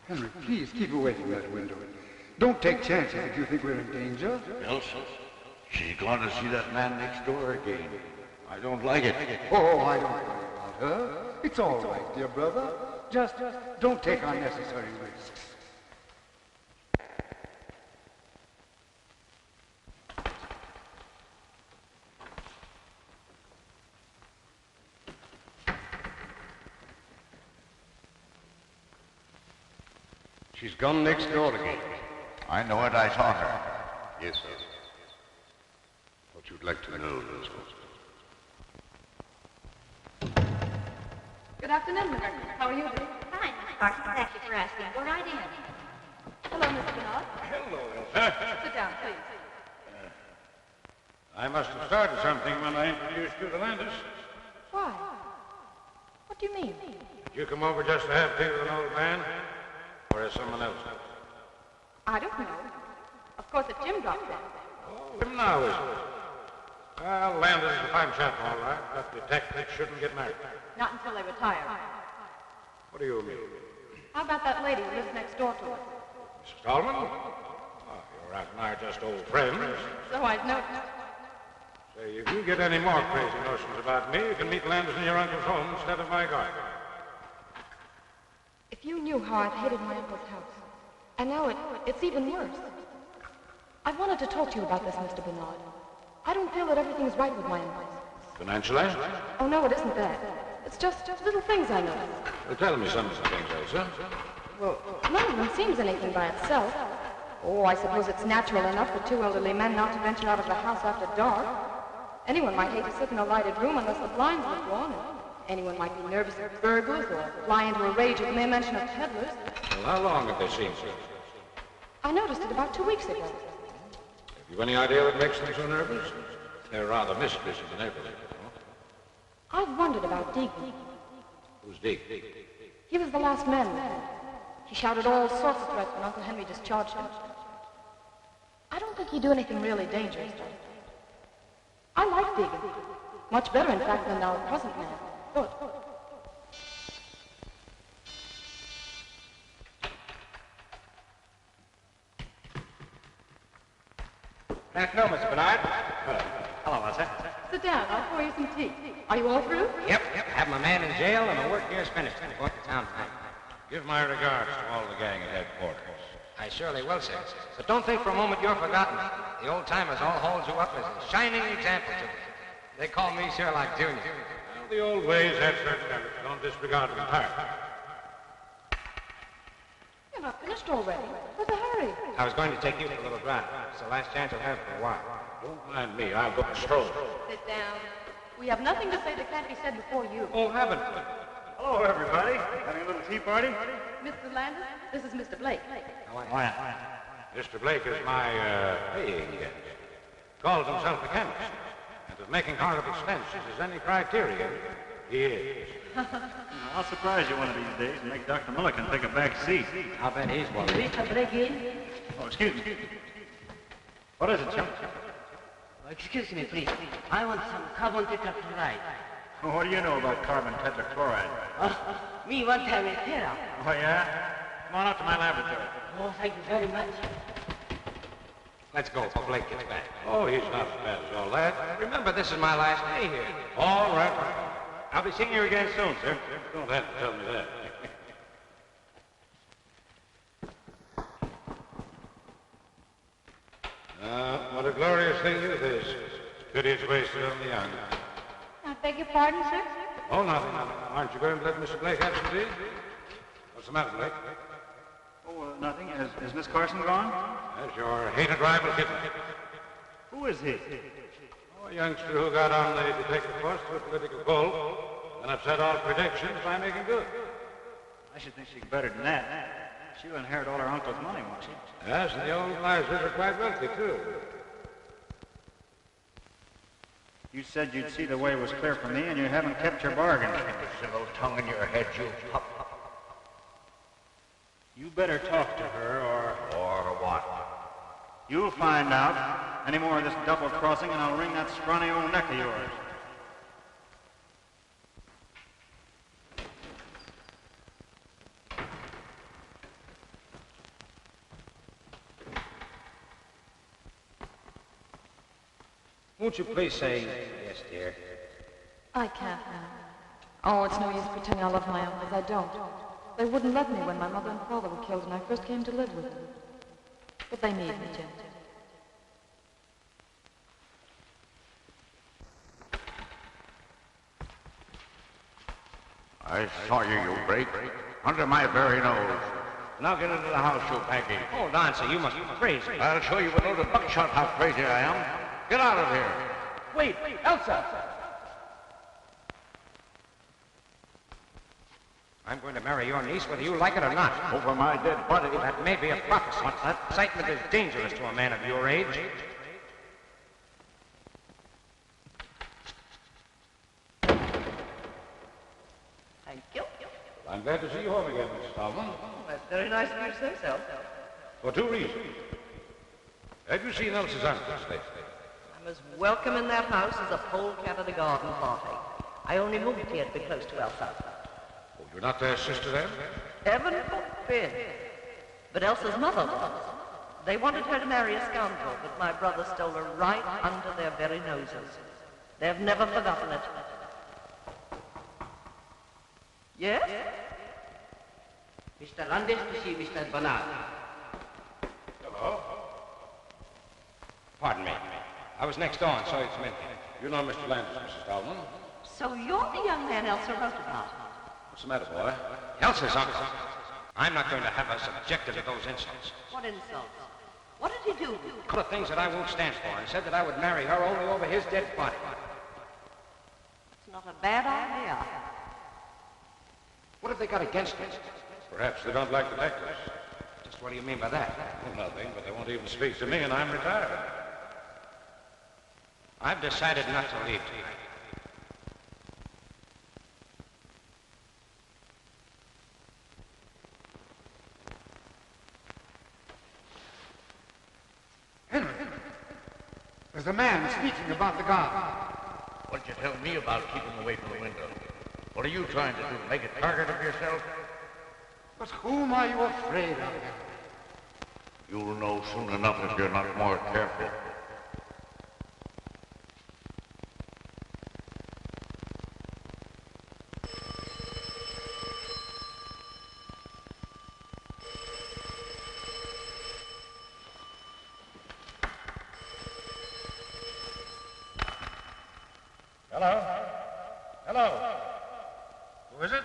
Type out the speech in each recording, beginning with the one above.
Henry, please keep away from that window. Don't take chances if you think we're in danger. Elsa, she's gone to see that man next door again. I don't like it. Oh, I don't worry about her. It's all right, dear brother. Just don't take unnecessary risks. She's gone next door again. I know it. I saw her. Yes, sir. What you'd like to know, Elsa. Good afternoon, Miss Berton. How are you doing? Fine, Miss Carson. Thank you for asking. Go right in. Hello, Mr. Bernard. Hello, Elsa. Sit down, please. I must have started something when I introduced you to Landis. Why? What do you mean? Did you come over just to have tea with an old man? Or is someone else? I don't know. Of course, if Jim dropped in. Oh, him now, is it? Well, Landis is a fine chap, all right, but detectives shouldn't get married. Not until they retire. What do you mean? How about that lady who lives next door to us? Mrs. Tallman? Oh, you're right and I are just old friends. So I've noticed. Say, if you get any more crazy notions about me, you can meet Landis in your uncle's home instead of my garden. If you knew how I've hated my uncle's house, and now it's even worse. I've wanted to talk to you about this, Mr. Bernard. I don't feel that everything's right with my uncles. Financially? Oh, no, it isn't that. It's just little things I notice. Well, tell me some things, Elsa. Well, none of them seems anything by itself. Oh, I suppose it's natural enough for two elderly men not to venture out of the house after dark. Anyone might hate to sit in a lighted room unless the blinds were drawn, and anyone might be nervous of burglars or fly into a rage at the mere mention of peddlers. Well, how long have they seen you? I noticed it about 2 weeks ago. Have you any idea what makes them so nervous? They're rather mischievous in the neighborhood. I've wondered about Deegan. Who's Deke? He was the last man we had. He shouted all sorts of threats when Uncle Henry discharged him. I don't think he'd do anything really dangerous, though. I like Deegan. Much better, in fact, than our present man. Good. Afternoon, Mr. Bernard. Hello, Elsa. Sit down. I'll pour you some tea. Are you all through? Yep. Have my man in jail and my work here is finished. I'm going to town tonight. Give my regards to all the gang at headquarters. I surely will, sir. But don't think for a moment you're forgotten. The old-timers all hold you up as a shining example to me. They call me Sherlock Jr. Well, the old ways have certain limits. Don't disregard them entirely. You're not finished already. What's the hurry? I was going to take you for a little drive. It's the last chance I'll have for a while. Don't mind me. I'll go stroll. Sit down. We have nothing to say that can't be said before you. Oh, haven't we? Hello, everybody. Having a little tea party? Mr. Landis, this is Mr. Blake. Mr. Blake is my paying guest. Calls himself a chemist. And if making horrible expenses is any criteria, he is. I'll surprise you one of these days and make Dr. Milliken take a back seat. I'll bet he's one. Mr. Blake. Oh, excuse me. What is it, chum? Excuse me, please. I want some carbon tetrachloride. Oh, what do you know about carbon tetrachloride? Me want to have a therapy. Oh, yeah? Come on up to my laboratory. Oh, thank you very much. Let's go before Blake gets back. Oh, he's not as bad as all that. Remember, this is my last day here. All right. I'll be seeing you again soon, sir. Don't have to tell me that. What a glorious thing youth is. Pity it's wasted on the young. I beg your pardon, sir? Oh, nothing. Aren't you going to let Mr. Blake have some tea? What's the matter, Blake? Oh, nothing. Is Miss Carson gone? That's your hated rival, Kitten. Who is he? Oh, a youngster who got on the detective force to a political pull and upset all predictions by making good. I should think she's better than that. She'll inherit all her uncle's money, won't she? Yes, and the old misers are quite wealthy, too. You said you'd see the way was clear for me, and you haven't kept your bargain. Civil tongue in your head, you pup. You better talk to her, Or what? you'll find out. Any more of this double crossing, and I'll wring that scrawny old neck of yours. Won't you please say yes, dear? I can't now. Oh, it's no use pretending I love my uncles. I don't. They wouldn't let me when my mother and father were killed and I first came to live with them. But they need me, Jim. I saw you break. Under my very nose. Now get into the house, you packy. Hold on, sir. You must be crazy. I'll show you with a load of buckshot how crazy I am. Get out of here. Wait, Elsa! I'm going to marry your niece whether you like it or not. Over my dead body. That may be a prophecy. What's that? Excitement is dangerous to a man of your age. Thank you. I'm glad to see you home again, Mrs. Tallman. That's very nice of you to say so. For two reasons. Have you seen Elsa's uncles lately? I'm as welcome in that house as a polecat at a garden party. I only moved here to be close to Elsa. Oh, you're not their sister then? Heaven forbid. But Elsa's mother was. They wanted her to marry a scoundrel, but my brother stole her right under their very noses. They've never forgotten it. Yes? Mr. Landis to see Mr. Bernard. Hello? Pardon me. I was next door and saw you come in. You know Mr. Landis, Mrs. Tallman? So you're the young man Elsa wrote about. What's the matter, boy? Elsa's uncle. I'm not going to have us subjected to those insults. What insults? What did he do? A couple of things that I won't stand for, and said that I would marry her only over his dead body. It's not a bad idea. What have they got against me? Perhaps they don't like the necklace. Just what do you mean by that? Well, nothing, but they won't even speak to me, and I'm retired. I've decided not to leave tonight. Henry, there's a man speaking about the garden. What'd you tell me about keeping away from the window? What are you trying to do? Make a target of yourself? But whom are you afraid of? You'll know soon enough if you're not more careful. Hello? Hello? Who is it?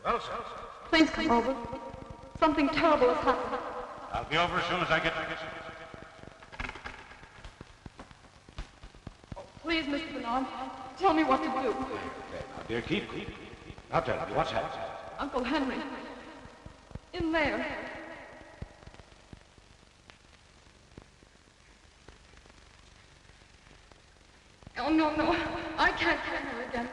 Elsa. Please come over. Something terrible has happened. I'll be over as soon as I get Please, Mr. Bernard, tell me what to do. Okay, now, dear, keep. I'll tell you what's happened. Uncle Henry. In there. Oh, no, no. I can't kill her again.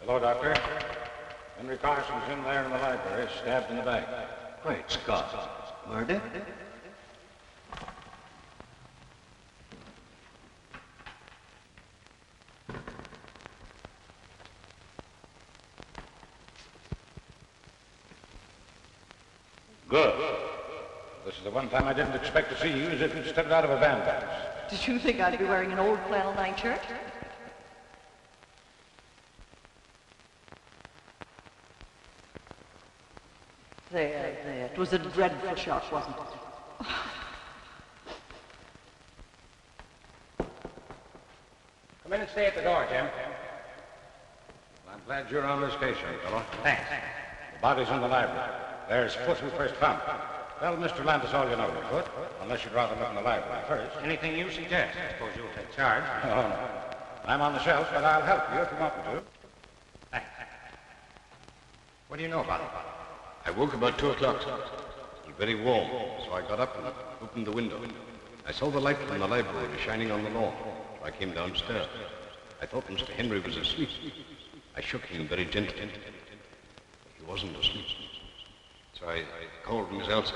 Hello, Doctor. Henry Carson's in there in the library, stabbed in the back. Great Scott. Murder? Good. This is the one time I didn't expect to see you as if you'd stepped out of a bandbox. Did you think I'd be wearing an old flannel nightshirt? There. It was a dreadful shot, wasn't it? Come in and stay at the door, Jim. Well, I'm glad you're on this case, young fellow. Thanks. The body's in the library. There's Foot who first found it. Tell Mr. Landis all you know, Foot, unless you'd rather look in the library first. Anything you suggest. I suppose you'll take charge. Oh, no. I'm on the shelf, but I'll help you if you want me to. Thanks. What do you know about it? I woke about 2 o'clock. It was very warm, so I got up and opened the window. I saw the light from the library shining on the lawn, so I came downstairs. I thought Mr. Henry was asleep. I shook him very gently. He wasn't asleep. So I called Miss Elsa.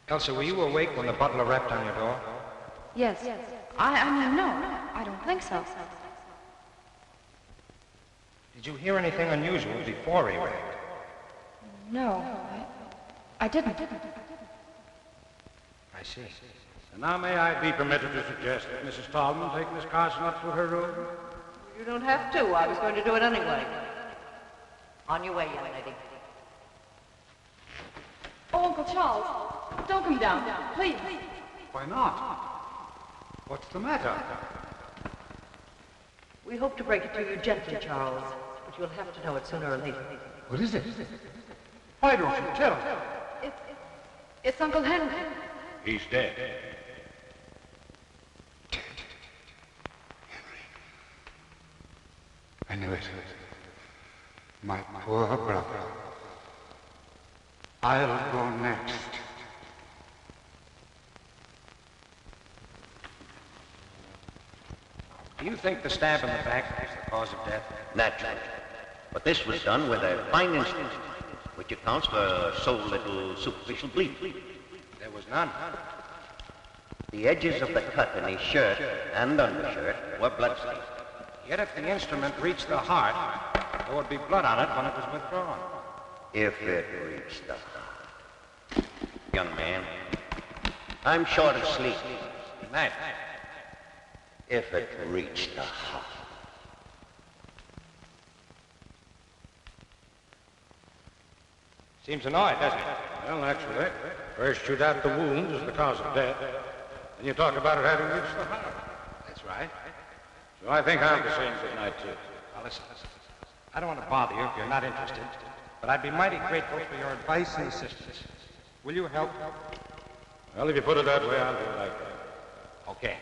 Elsa, were you awake when the butler rapped on your door? Yes. I mean, no, I don't think so. Did you hear anything unusual before he rapped? No, I didn't. I see. And now may I be permitted to suggest that Mrs. Tallman take Miss Carson up to her room? You don't have to. I was going to do it anyway. On your way, young lady. Oh, Uncle Charles, don't come down, please. Why not? What's the matter? We hope to break it to you gently, Charles, but you'll have to know it sooner or later. What is it? Why don't you tell me? It's Uncle Henry. He's dead. Dead. Henry. I knew it. My poor brother. I'll go next. Do you think the stab in the back is the cause of death? Naturally. But this was done with a fine instinct, which accounts for so little superficial bleed. There was none. The edges of the cut in his shirt and undershirt were bloodstained. Yet if the instrument reached the heart, there would be blood on it when it was withdrawn. If it reached the heart. Young man, I'm short of sleep. Good night. If it reached the heart. Seems annoyed, doesn't it? Well, naturally. First you doubt the wound as the cause of death, then you talk about it having reached the heart. That's right. So I think I'll be saying good night too. Now listen. I don't want to bother you if you're not interested, but I'd be mighty grateful for your advice and assistance. Will you help? Well, if you put it that way, I'll do it like that. Okay.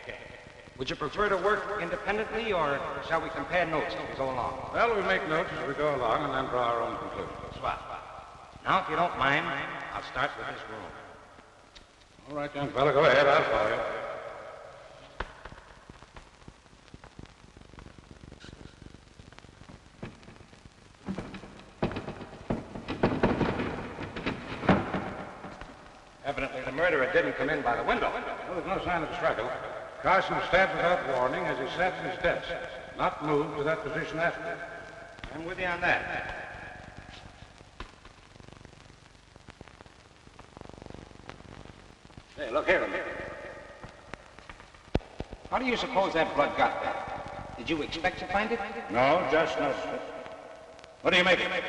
Would you prefer to work independently, or shall we compare notes as we go along? Well, we make notes as we go along and then draw our own conclusions. Swell. Now, if you don't mind, I'll start with this room. All right, young fella, go ahead. I'll follow you. Evidently, the murderer didn't come in by the window. Well, there's no sign of struggle. Carson was stabbed without warning as he sat at his desk, not moved to that position after. I'm with you on that. Hey, look here. How do you suppose that blood got there? Did you expect to find it? No, just noticed it. What do you make of it?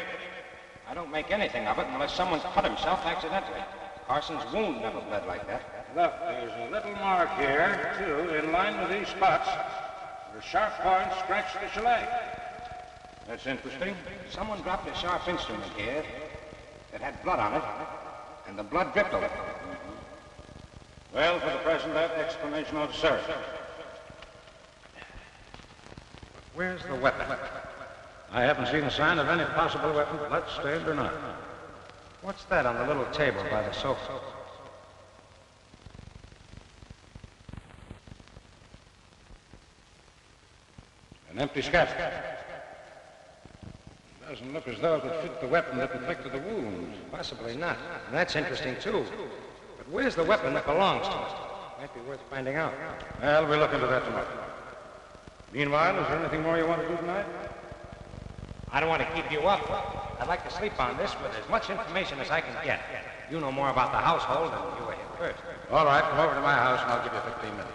I don't make anything of it unless someone cut himself accidentally. Carson's wound never bled like that. Look, there's a little mark here, too, in line with these spots, where a sharp point scratched the shellac. That's interesting. Someone dropped a sharp instrument here that had blood on it, and the blood dripped over it. Well, for the present, that explanation ought to serve. Where's the weapon? I haven't seen a sign of any possible weapon, blood-stained or not. What's that on the little table by the sofa? An empty scabbard. Doesn't look as though it would fit the weapon that inflicted the wound. Possibly not. And that's interesting, too. But where's the weapon that belongs to it? Might be worth finding out. Well, we'll look into that tomorrow. Meanwhile, is there anything more you want to do tonight? I don't want to keep you up. I'd like to sleep on this with as much information as I can get. You know more about the household than you were here first. All right, come over to my house and I'll give you 15 minutes.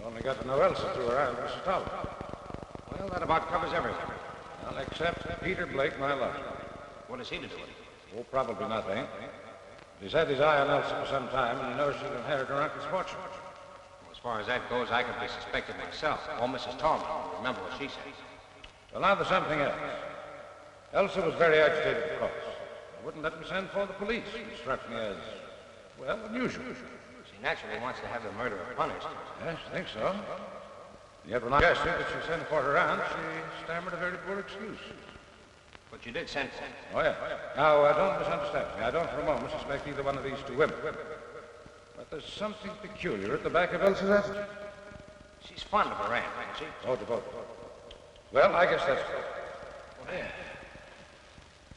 Only got to know Elsa through her aunt, Mrs. Tallman. Well, that about covers everything. Well, except Peter Blake, my lodger. What is he to do with it? Oh, probably nothing. He's had his eye on Elsa for some time, and he knows she'll inherit her uncle's fortune. Well, as far as that goes, I could be suspected myself, or Mrs. Tallman. Remember what she said. Well, now there's something else. Elsa was very agitated at the cross. I wouldn't let me send for the police. It struck me as, well, unusual. She naturally wants to have the murderer punished. Yes, I think so. Yet when I asked her that she send for her aunt, she stammered a very poor excuse. But you did send for her. Oh, yeah. Now, don't misunderstand me. I don't for a moment suspect either one of these two women. But there's something peculiar at the back of Elsa's attitude. She's fond of her aunt, isn't she? Oh, devoted. Well, I guess that's true. Well, yeah.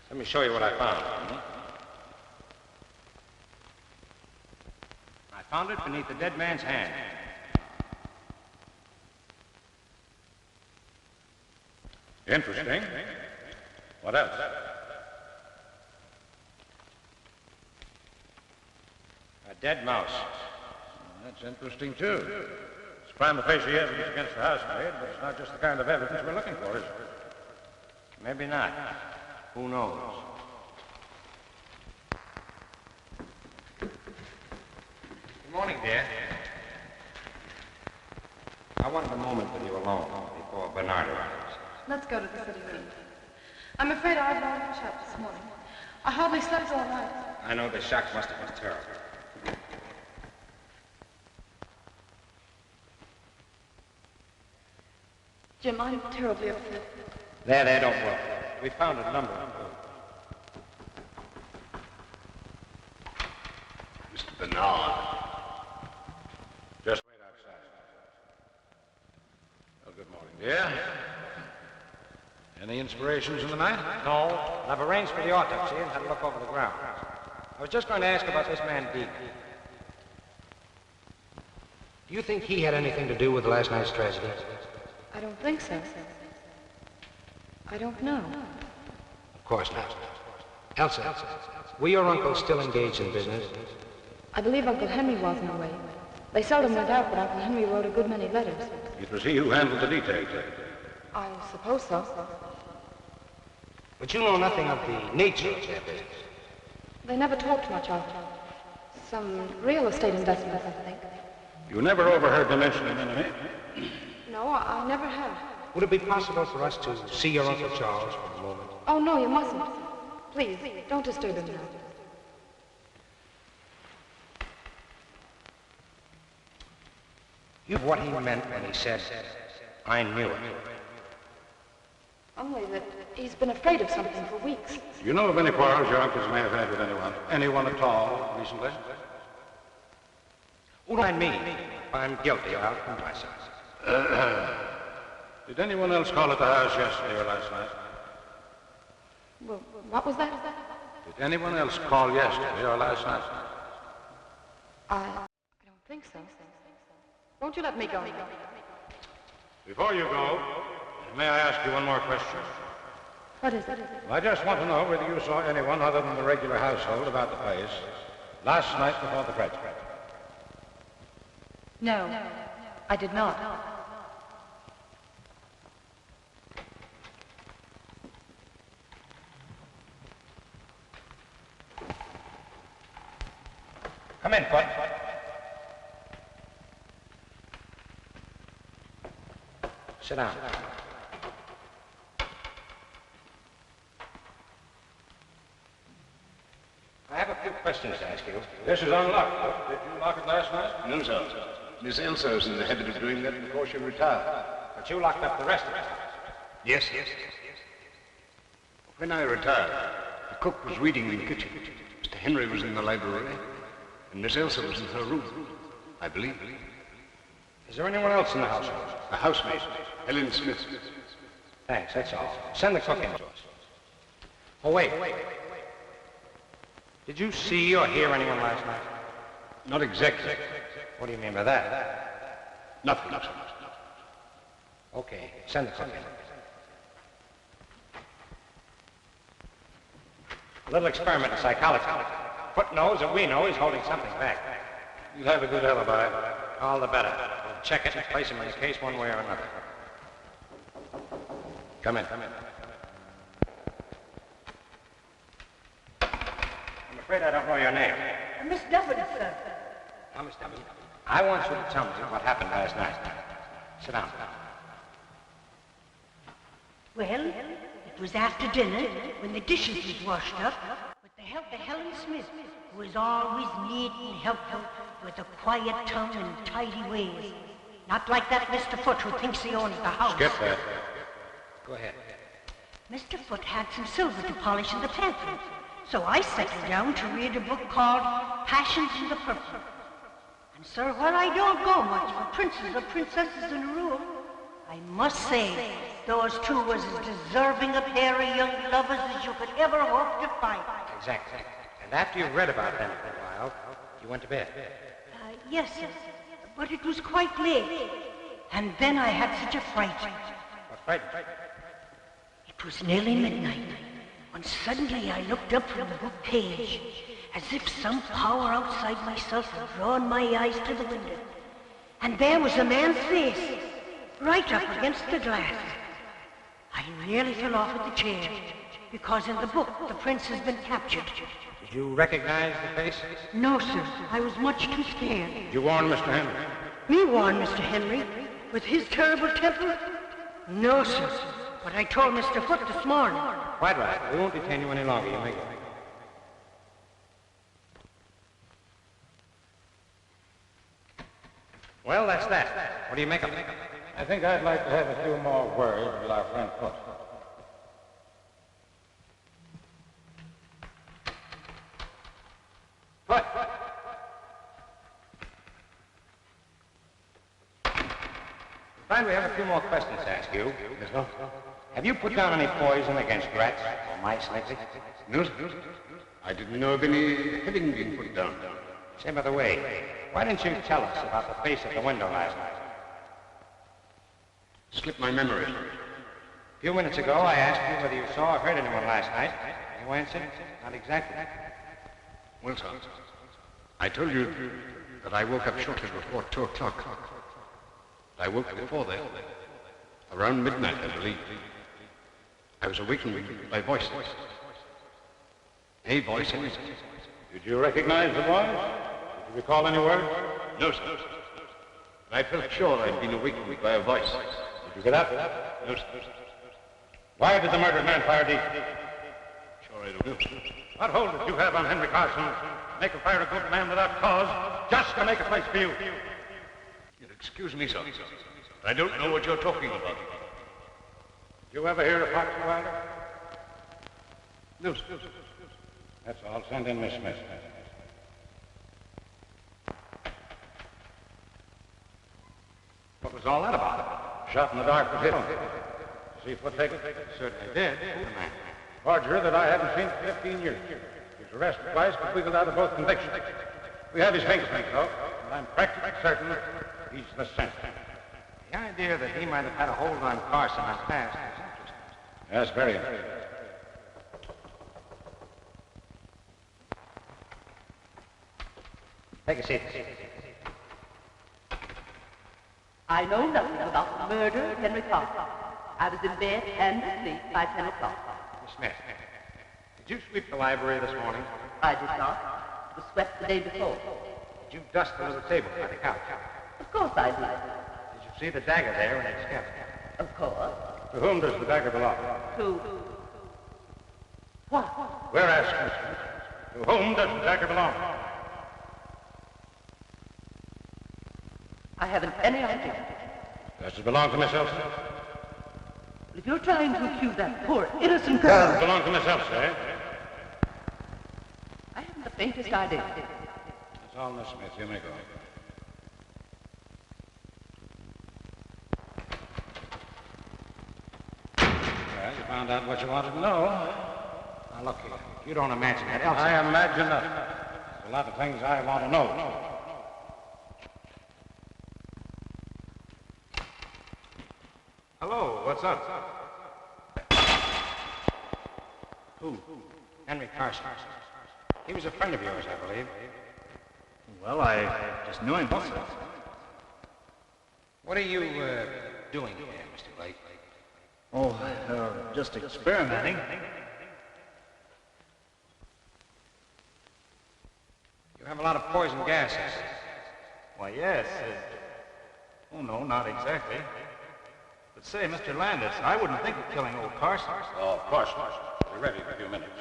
Let me show you what I found. I found it beneath the dead man's hand. Interesting. What else? A dead mouse. That's interesting, too. It's prima facie evidence against the housemaid, but it's not just the kind of evidence we're looking for, is it? Maybe not. Who knows? Good morning, dear. I wanted a moment with you alone before Bernard arrives. Let's go to the city room. I'm afraid I've long shut this morning. I hardly slept all night. I know the shock must have been terrible. Jim, I'm terribly upset. There, don't worry. We found a number of clues. Mr. Bernard. Just wait outside. Well, good morning, dear. Any inspirations in the night? No, I've arranged for the autopsy and had a look over the ground. I was just going to ask about this man, Deacon. Do you think he had anything to do with last night's tragedy? I don't think so. I don't know. Of course not. Elsa, were your uncles still engaged in business? I believe Uncle Henry was in a way. They seldom went out, but Uncle Henry wrote a good many letters. It was he who handled the details. I suppose so. But you know nothing of the nature of their business. They never talked much of it. Some real estate investments, I think. You never overheard them mention an enemy? No, I never have. Would it be possible for us to see your Uncle Charles for a moment? Oh, no, you mustn't. Please, don't disturb him now. You know what he meant when he said, I knew it. Only that he's been afraid of something for weeks. Do you know of any quarrels your uncles may have had with anyone? Anyone at all recently? Who mind me? If I'm guilty, I'll prove myself. Did anyone else call at the house yesterday or last night? Well, what was that? Did anyone else call yesterday or last night? I don't think so. Won't you let me go? Before you go, may I ask you one more question? What is it? I just want to know whether you saw anyone other than the regular household about the place last night before the tragedy. No, I did not. Come in, Bud. Sit down. I have a few questions to ask you. This is unlocked. Did you lock it last night? No, sir. Miss Elsa was in the habit of doing that before she retired. But you locked up the rest of it. Yes. When I retired, the cook was reading in the kitchen. Mr. Henry was in the library, and Miss Elsa was in her room, I believe. Is there anyone else in the household? A housemaid, Helen Smith. Thanks, that's all. Send the cook in to us. Oh, wait. Did you see or hear anyone last night? Not exactly. What do you mean by that? Nothing. Okay, send the cook in. A little experiment in psychology. Foot knows that we know he's holding something back. You'll have a good alibi. All the better. We'll check it and place him in the case one way or another. Come in. I'm afraid I don't know your name. Miss Duffin, sir. Now, Miss Duffin, I want you to tell me what happened last night. Sit down. Well, it was after dinner when the dishes was washed up with the help of Helen Smith. who is always neat and helpful, with a quiet tongue and tidy ways. Not like that Mr. Foote who thinks he owns the house. Skip that. Go ahead. Mr. Foote had some silver to polish in the pantry, so I settled down to read a book called Passions in the Purple. And, sir, while I don't go much for princes or princesses in a room, I must say those two was as deserving a pair of young lovers as you could ever hope to find. Exactly. And after you read about them for a while, you went to bed. Yes, sir, but it was quite late. And then I had such a fright. What frightened you? It was nearly midnight, when suddenly I looked up from the book page, as if some power outside myself had drawn my eyes to the window. And there was a man's face, right up against the glass. I nearly fell off at the chair, because in the book the prince has been captured. Did you recognize the face? No, sir. I was much too scared. Did you warn Mr. Henry? Me warn Mr. Henry? With his terrible temper? No, sir. But I told Mr. Foote this morning. Quite right. We won't detain you any longer. You may go. Well, that's that. What do you make of it? I think I'd like to have a few more words with our friend Foote. Foote! I find we have a few more questions to ask you. Yes, sir? Have you put down any poison against rats or mice lately? No, sir. I didn't know of any having been put down. Say, by the way, why didn't you tell us about the face at the window last night? Slipped my memory. A few minutes ago, I asked you whether you saw or heard anyone last night. You answered, not exactly. Well, sir, I told you that I woke up shortly before 2 o'clock. I woke before that. Around midnight, I believe. I was awakened by voices. A voice in it. Did you recognize the voice? Did you recall any words? No, sir. I felt sure I'd been awakened by a voice. Did you get up? No, sir. Why did the murdered man fire deep? Sure, I don't know. What hold did you have on Henry Carson? Make him fire a good man without cause, just to make a place for you. You'll excuse me, sir. I don't know what you're talking about. Did you ever hear of Foxy Wilder? No, sir. That's all. Send in Miss Smith. What was all that about? Shot in the dark was hit him. See Foote take it? Certainly did. Who the man? Forger that I haven't seen for 15 years. He was arrested twice, but wiggled out of both convictions. We have his fingerprint, though, and I'm practically certain he's the scent. The idea that he might have had a hold on Carson in the past is interesting. Yes, very interesting. Take a seat. I know nothing about the murder of Henry Carson. I was in bed and asleep by 10 o'clock. Miss Smith, did you sweep the library this morning? I did not. It was swept the day before. Did you dust the little table by the couch? Of course I did. Did you see the dagger there when it was kept? Of course. To whom does the dagger belong? To... What? We're asking. To whom does the dagger belong? I haven't any idea. Does it belong to Miss Elsa? But if you're trying to accuse that poor innocent girl... Does it belong to Miss Elsa, eh? I haven't the faintest idea. That's all, Miss Smith. You may go. Well, you found out what you wanted to know. Now, look here. You don't imagine that Elsa... I imagine nothing. There's a lot of things I want to know. Hello, what's up? Who? Henry Carson. He was a friend of yours, I believe. Well, I just knew him. What are you, doing here, Mr. Blake? Oh, just experimenting. You have a lot of poison gases. Why, yes. Oh, no, not exactly. But say, Mr. Landis, I wouldn't think of killing old Carson. Oh, of course. We're ready in a few minutes.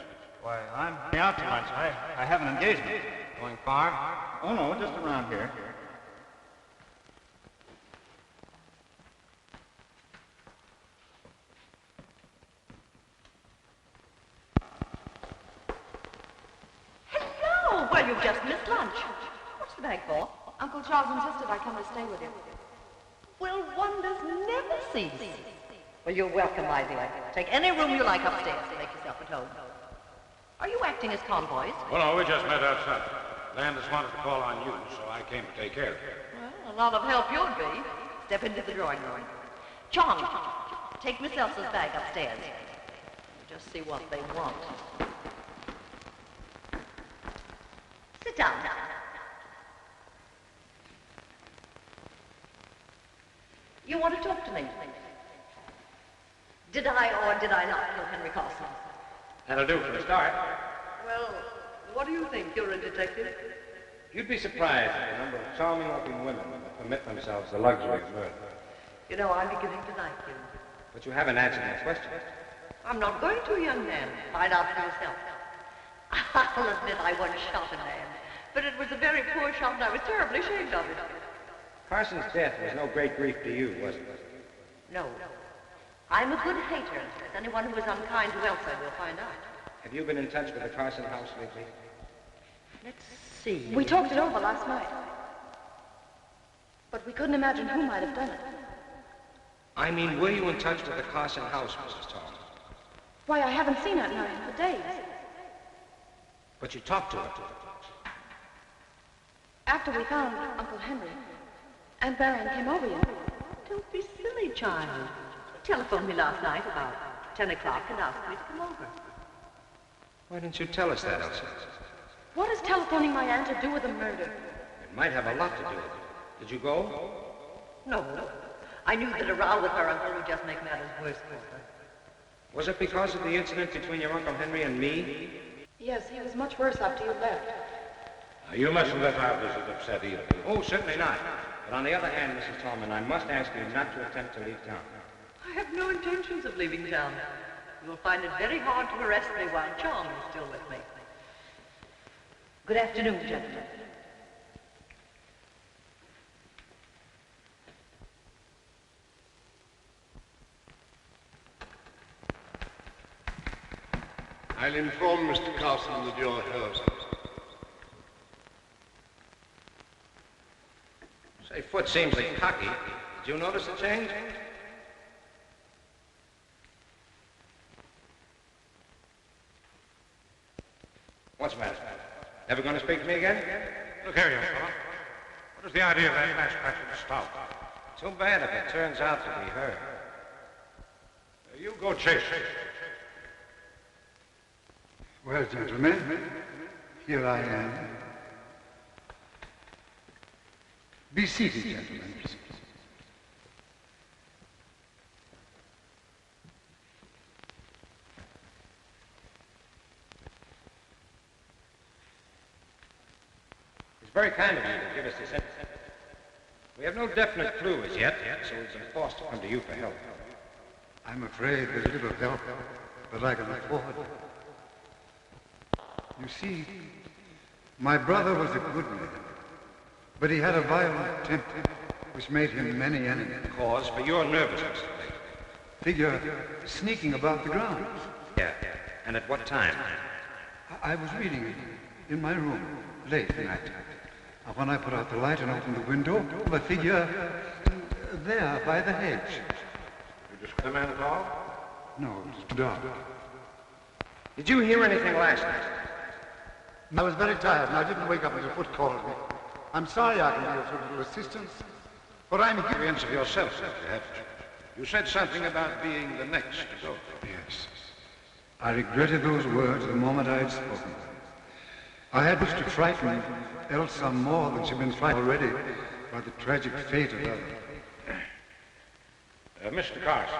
Why, I'm out to lunch. I have an engagement. Going far? Oh, no, just around here. Hello! Well, you've just missed lunch. What's the bag for? Uncle Charles insisted I come to stay with you. Well, wonders never cease. Well, you're welcome, my dear. Take any room you like upstairs and make yourself at home. Are you acting as convoys? Well, no, we just met outside. Landis wanted to call on you, so I came to take care of it. Well, a lot of help you'd be. Step into the drawing room. John, take Miss Elsa's bag upstairs. We'll just see what they want. Sit down now. You want to talk to me? Did I or did I not kill Henry Carson? That'll do for a start. Well, what do you think? You're a detective? You'd be surprised at the number of charming-looking women that permit themselves the luxury of murder. You know, I'm beginning to like you. But you haven't answered my question. I'm not going to, young man. Find out for yourself. I'll admit I once shot a man, but it was a very poor shot and I was terribly ashamed of it. Carson's death was no great grief to you, was it? No. I'm a good hater, as anyone who is unkind to Elsa will find out. Have you been in touch with the Carson house lately? Let's see. We talked it over last night. But we couldn't imagine who might have done it. I mean, were you in touch with the Carson house, Mrs. Tallman? Why, I haven't seen Aunt Marion for days. But you talked to her. After we found Uncle Henry, Aunt Marion came over here. Don't be silly, child. She telephoned me last night about 10 o'clock and asked me to come over. Why didn't you tell us that, Elsa? What has telephoning my aunt to do with the murder? It might have a lot to do with it. Did you go? No. I knew that a row with her uncle would just make matters worse for her. Was it because of the incident between your Uncle Henry and me? Yes, he was much worse after you left. Now, you mustn't let our visit upset either. Oh, certainly not. But on the other hand, Mrs. Tallman, I must ask you not to attempt to leave town. I have no intentions of leaving town. You'll find it very hard to arrest me while Charles is still with me. Good afternoon, gentlemen. I'll inform Mr. Carson that you're here. Say, Foot seems like cocky. Did you notice a change? What's the matter? Never going to speak to me again? Look here, young fellow. What is the idea of that flash cracking stop? Too bad if it turns out to be her. You go chase. Well, gentlemen, here I am. Be seated, gentlemen. It's very kind of you to give us this info. We have no definite clue as yet, so we've been forced to come to you for help. I'm afraid there's little help that I can afford. You see, my brother was a good man, but he had a violent temper, which made him many enemies. Cause for your nervousness. Figure sneaking about the grounds. Yeah, and at what time? I was reading in my room late at night. When I put out the light and opened the window, I figure there by the hedge. You just come in at all? No, it was dark. Did you hear anything last night? I was very tired and I didn't wake up until Foot called me. I'm sorry I can be of so little assistance, but I'm here. Answer yourself, sir, you have to. You said something about being the next to go. Yes. I regretted those words the moment I had spoken. I had wished to frighten Elsa more than she'd been frightened already by the tragic fate of others. Mr. Carson,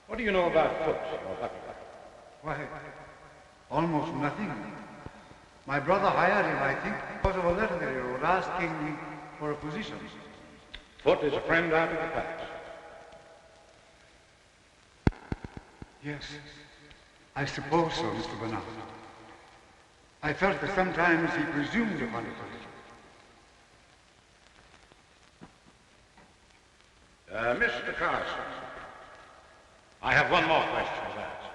what do you know about Foot or Butler? Why, almost nothing. My brother hired him, I think, because of a letter that he wrote asking for a position. Foot is a friend out of the past. Yes. I suppose so, Mr. Bernard. I felt that sometimes he presumed upon it a little. Mr. Carson, I have one more question to ask.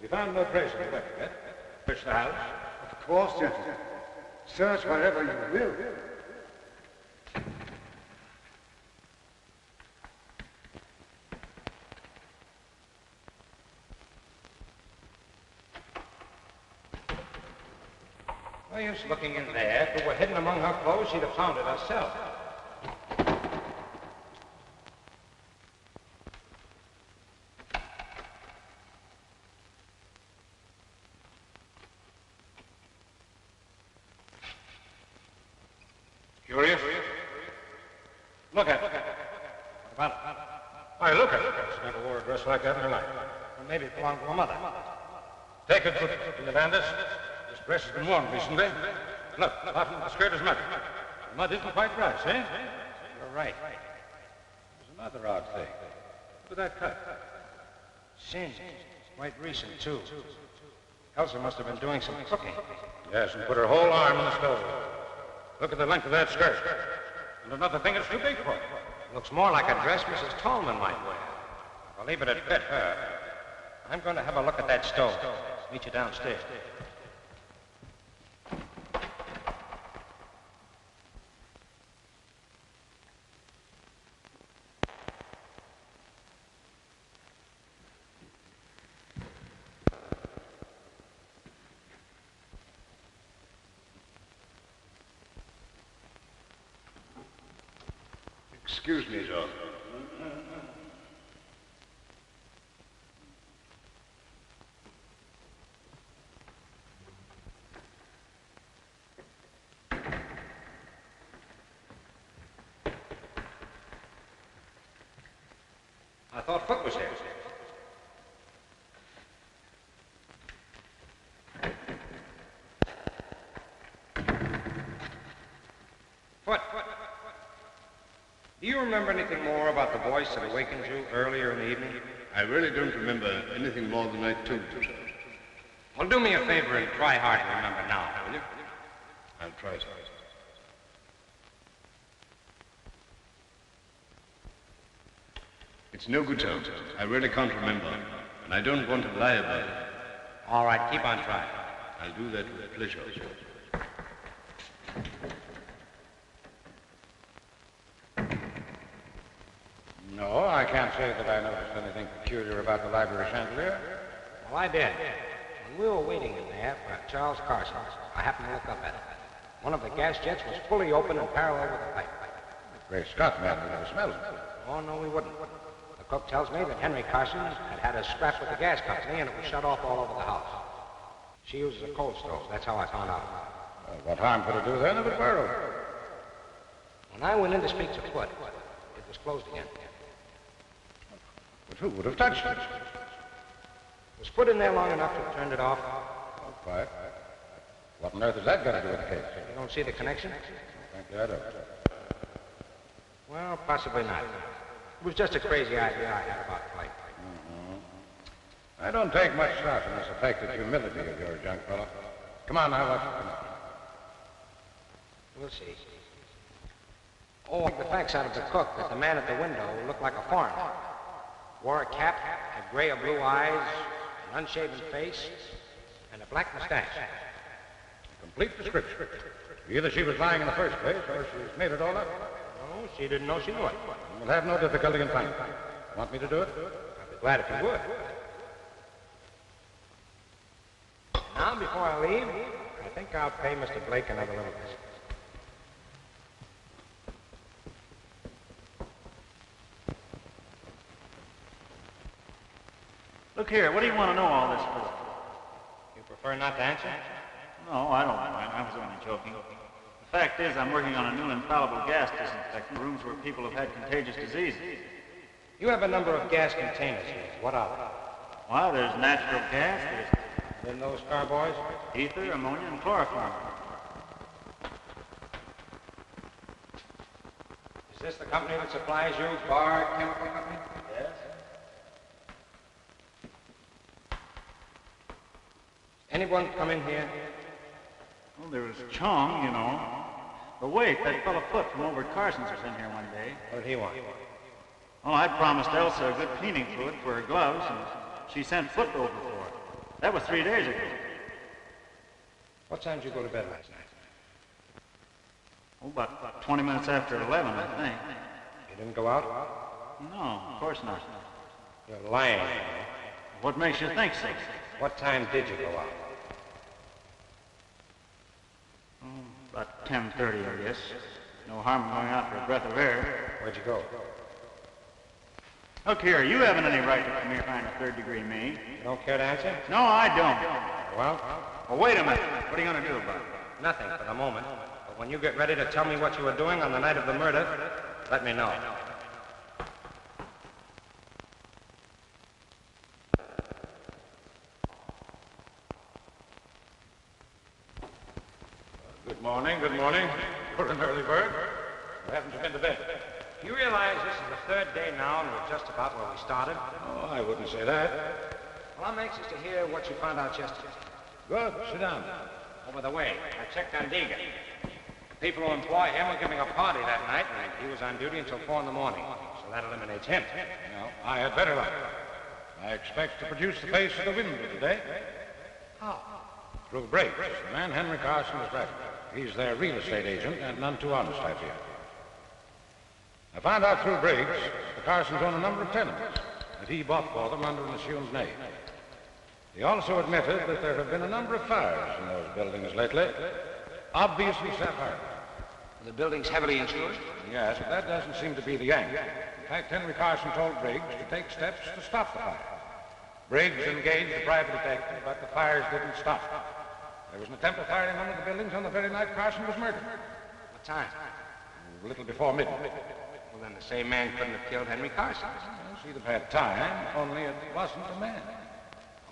We found no trace of the weapon yet. Search the house? Of course, gentlemen. Search wherever you will. No use looking in there. If it were hidden among her clothes, she'd have found it herself. Curious? Look at it. What about it? Why, look at it. She never wore a dress like that in her life. Well, maybe it belonged to her mother. Take it, Mr. Landis. This dress has been worn recently. Look, often the skirt is muddy. The mud isn't quite dry, see? You're right. There's another odd thing. Look at that cut. Singed. Quite recent, too. Elsa must have been doing some cooking. Yes, and put her whole arm in the stove. Look at the length of that skirt. And another thing it's too big for her. Looks more like a dress Mrs. Tallman might wear. I believe it'd fit her. I'm going to have a look at that stove. Meet you downstairs. Excuse me, John. I thought Foot was here. Foot. Do you remember anything more about the voice that awakened you earlier in the evening? I really don't remember anything more than I told you, sir. Well, do me a favor and try hard to remember now, will you? I'll try, sir. It's no good, sir. I really can't remember, and I don't want to lie about it. All right, keep on trying. I'll do that with pleasure, sir. No, I can't say that I noticed anything peculiar about the library chandelier. Well, I did. When we were waiting in there for Charles Carson, I happened to look up at it. One of the gas jets was fully open and parallel with the pipe. Great Scott, man, we never smelled it. Oh, no, we wouldn't. The cook tells me that Henry Carson had had a scrap with the gas company and it was shut off all over the house. She uses a coal stove. That's how I found out. Well, what harm could it do then if it were open? When I went in to speak to Foot, it was closed again. But who would have touched it? Was Foot in there long enough to have turned it off? Oh, quiet. What on earth has that got to do with the case? You don't see the connection? Frankly, I don't. Well, possibly not. It was just a crazy idea I had about Clive. I don't take much stock in this affected humility of yours, young fellow. Come on now, let's come on. We'll see. Oh, the facts out of the cook that the man at the window looked like a foreigner. Wore a cap, had gray or blue eyes, an unshaven face, and a black mustache. Complete description. Either she was lying in the first place, or she's made it all up. No, she didn't know she would. We'll have no difficulty in finding her. Want me to do it? I'd be glad if you would. Now, before I leave, I think I'll pay Mr. Blake another little visit. Look here, what do you want to know all this for? You prefer not to answer? No, I don't mind. I was only joking. The fact is, I'm working on a new infallible gas disinfectant, rooms where people have had contagious diseases. You have a number of gas containers here. What are they? Why, there's natural gas, Then those carboys? ether, ammonia, and chloroform. Is this the company that supplies you, Bar Chemical Company? Yes. Anyone come in here? Well, there was Chong, you know. But wait, that fellow Foot from over at Carson's was in here one day. What did he want? Oh, I promised Elsa a good cleaning fluid for her gloves, and she sent Foot over for it. That was 3 days ago. What time did you go to bed last night? Oh, about 20 minutes after 11, I think. You didn't go out? No, of course not. You're lying. What makes you think so? What time did you go out? Oh, about 10:30, I guess. No harm in going out for a breath of air. Where'd you go? Look here, you haven't any right to come here trying to third-degree me. You don't care to answer? No, I don't. Well, wait a minute. What are you going to do about it? nothing for the moment. But when you get ready to tell me what you were doing on the night of the murder, let me know. Good morning, good morning. You're an early bird. You haven't been to bed. You realize this is the third day now and we're just about where we started? Oh, I wouldn't say that. Well, I'm anxious to hear what you found out yesterday. Good, sit down. Over the way, I checked on Deegan. The people who employ him were giving a party that night, and he was on duty until 4 in the morning. So that eliminates him. No, I had better luck. I expect to produce the face of the window today. How? Through Briggs, the man Henry Carson was driving. He's their real estate agent, and none too honest, I fear. I found out through Briggs the Carsons own a number of tenements that he bought for them under an assumed name. He also admitted that there have been a number of fires in those buildings lately, obviously set fire. Are the buildings heavily insured? Yes, but that doesn't seem to be the angle. In fact, Henry Carson told Briggs to take steps to stop the fire. Briggs engaged the private detective, but the fires didn't stop. There was an attempt at firing one of the buildings on the very night Carson was murdered. What time? A little before midnight. Well, then the same man couldn't have killed Henry Carson. Well, he'd have had time, only it wasn't a man.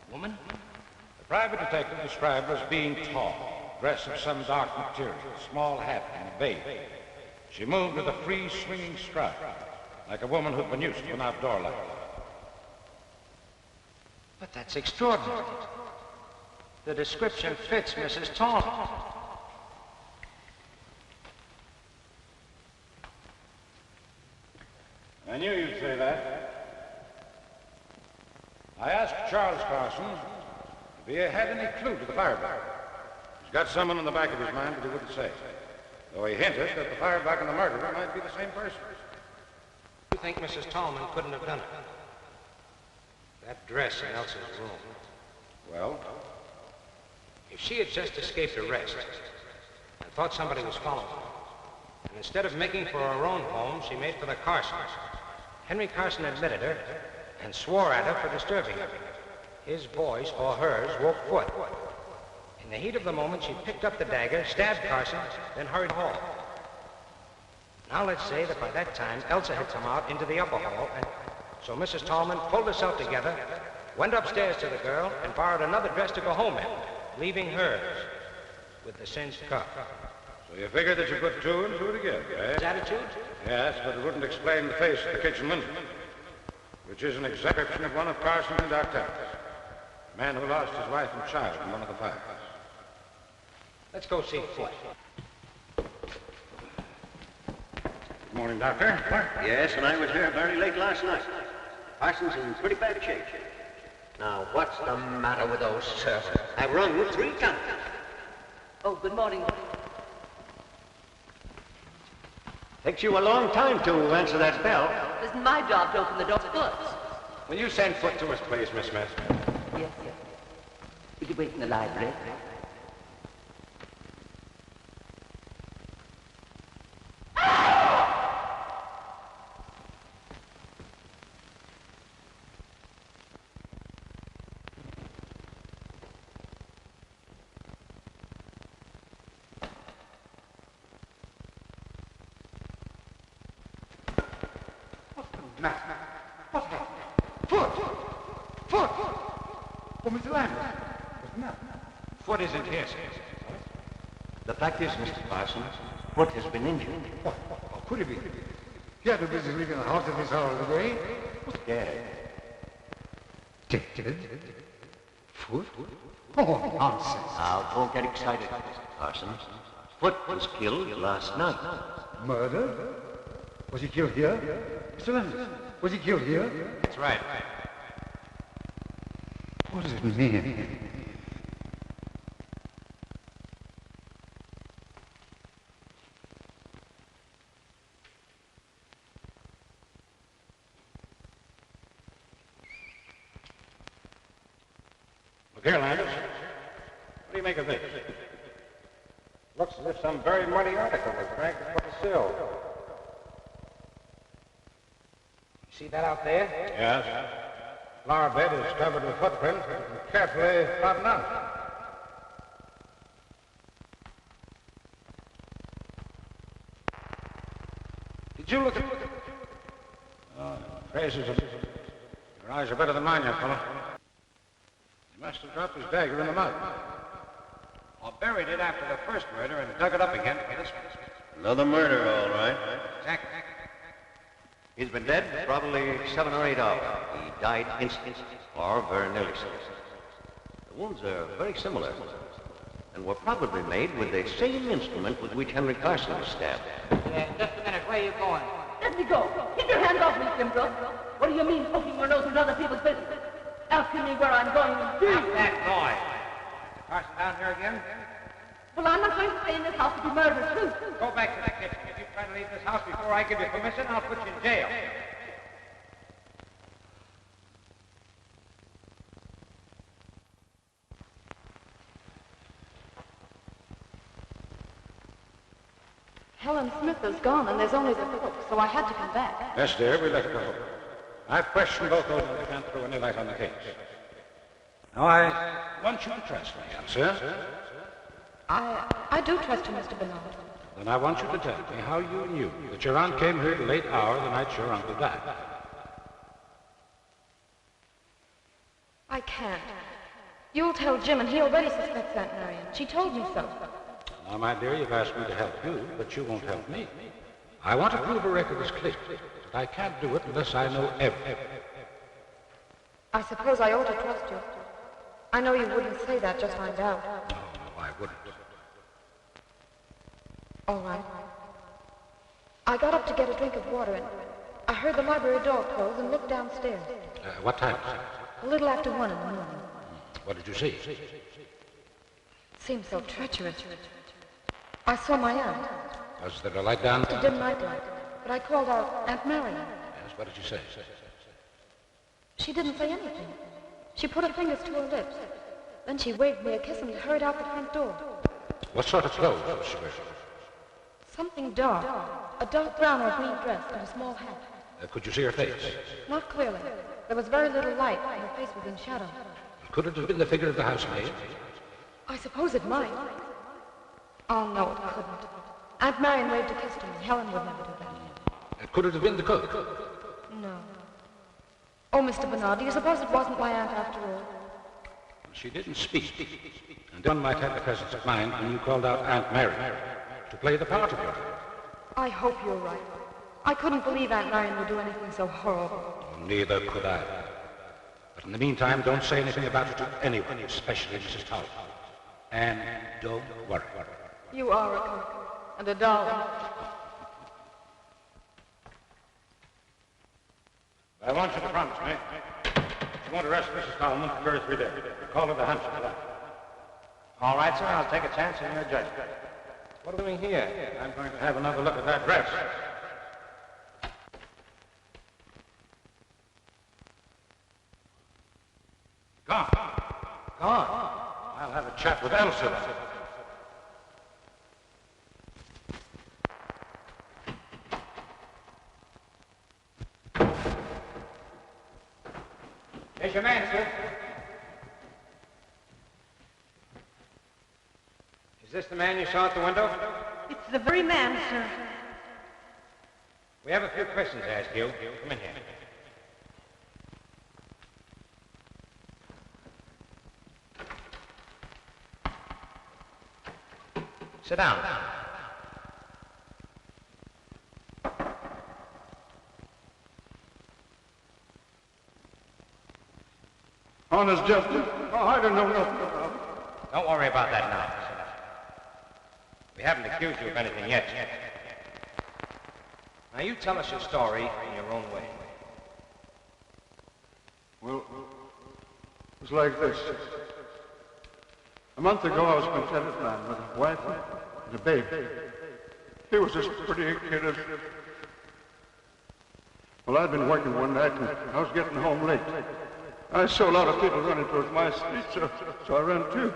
A woman? The private detective described her as being tall, dressed of some dark material, small hat and a veil. She moved with a free, swinging stride, like a woman who'd been used to an outdoor life. But that's extraordinary. The description fits Mrs. Tallman. I knew you'd say that. I asked Charles Carson if he had any clue to the firebug. He's got someone in the back of his mind, but he wouldn't say. Though he hinted that the firebug and the murderer might be the same person. You think Mrs. Tallman couldn't have done it? That dress in Elsa's room. Well? If she had just escaped arrest and thought somebody was following her, and instead of making for her own home, she made for the Carsons. Henry Carson admitted her and swore at her for disturbing him. His voice, or hers, woke Foot. In the heat of the moment, she picked up the dagger, stabbed Carson, then hurried home. Now let's say that by that time, Elsa had come out into the upper hall, and so Mrs. Tallman pulled herself together, went upstairs to the girl, and borrowed another dress to go home in, leaving hers with the cinched cuff. So you figured that you put two and two together, eh? His attitude? Yes, but it wouldn't explain the face at the kitchen window, which is an exact description of one of Carson's doctors, a man who lost his wife and child in one of the fires. Let's go see Foot. Good morning, Doctor. Yes, and I was here very late last night. Carson's in pretty bad shape. Now, what's the matter with those servants? I've rung 3 times. Oh, good morning. Takes you a long time to answer that bell. It isn't my job to open the door. Foot's. Will you send Foot to us, please, Miss Smith? Yes, yes. We could wait in the library. What's happened? Foot! Foot! Oh, Mr. Landis. What's the matter? Foot isn't here, sir. The fact is, Mr. Carson, Foot has been injured. What? How could he be? He had no business leaving the house at this hour of the day. Dead. Dead? Foot? Oh, nonsense. Now, don't get excited, Mr. Carson. Foot was killed last night. Murder? Was he killed here? Mr. Landis, was he killed here? That's right. What does it mean? Look here, Landis. What do you make of this? Looks as if some very muddy article was dragged across the sill. You see that out there? Yes. The flower bed is covered with footprints and carefully trodden out. Did you look at... Oh, traces of... Your eyes are better than mine, young fellow. He must have dropped his dagger in the mud. Or buried it after the first murder and dug it up again to get us. Another murder, all right. Exactly. He's been dead probably 7 or 8 hours. He died instantly, or very nearly so. The wounds are very similar, and were probably made with the same instrument with which Henry Carson was stabbed. Just a minute. Where are you going? Let me go. Keep your hands off me, Kimbrough. What do you mean, poking your nose into other people's business? Asking me where I'm going. Stop that noise. Mr. Carson down here again? Well, I'm not going to stay in this house to be murdered, too. Go back to the kitchen. If you try to leave this house before I give you permission, I'll put you in jail. Helen Smith is gone, and there's only the cook, so I had to come back. Yes, dear, we let her go. I've questioned both those, and they can't throw any light on the case. Now, I want you to trust me, Elsa. I do trust you, Mr. Bernard. Then I want you to tell me how you knew that your aunt came here at a late hour the night your uncle died. I can't. You'll tell Jim, and he already suspects Aunt Marion. She told me so. Now, my dear, you've asked me to help you, but you won't help me. I want to prove a record is clear, but I can't do it unless I know everything. I suppose I ought to trust you. I know you wouldn't say that, just find out. No, I wouldn't. All right. I got up to get a drink of water, and I heard the library door close and looked downstairs. What time? A little after 1 in the morning. What did you see? Seemed so treacherous. I saw my aunt. Was there a light down? Just a dim nightlight. But I called out, Aunt Marion. Yes, what did you say? She didn't say anything. She put her fingers to her lips. Then she waved me a kiss and hurried out the front door. What sort of clothes was she wearing? Something dark. A dark brown or green dress and a small hat. Could you see her face? Not clearly. There was very little light, and her face was in shadow. Could it have been the figure of the housemaid? I suppose it might. Oh, no, it couldn't. Aunt Marion waved a kiss to me. Helen would never do that. Could it have been the cook? No. Oh, Mr. Bernard, do you suppose it wasn't my aunt after all? She didn't speak. And one might have the presence of mind when you called out Aunt Marion to play the part of your aunt. I hope you're right. I couldn't believe Aunt Marion would do anything so horrible. Neither could I. But in the meantime, don't say anything about it to anyone, especially Mrs. Tallman. And don't worry. You are a cook and a darling. I want you to promise me. You won't arrest Mrs. Tallman for 2 or 3 days. Call her the Hampshire tonight. All right, sir. I'll take a chance in your judgment. What are we doing here? I'm going to have another look at that dress. Gone. Gone. I'll have a chat with Elsa about it. Here's your man, sir. Is this the man you saw at the window? It's the very man, sir. We have a few questions to ask you. Come in here. Sit down. Honest gentlemen, I don't know nothing about it. Don't worry about that now. We haven't accused you of anything yet. Now, you tell us your story in your own way. Well, it was like this. A month ago, I was a contented man with a wife and a baby. He was just pretty kid. Well, I'd been working one night, and I was getting home late. I saw a lot of people running towards my street, so I ran too.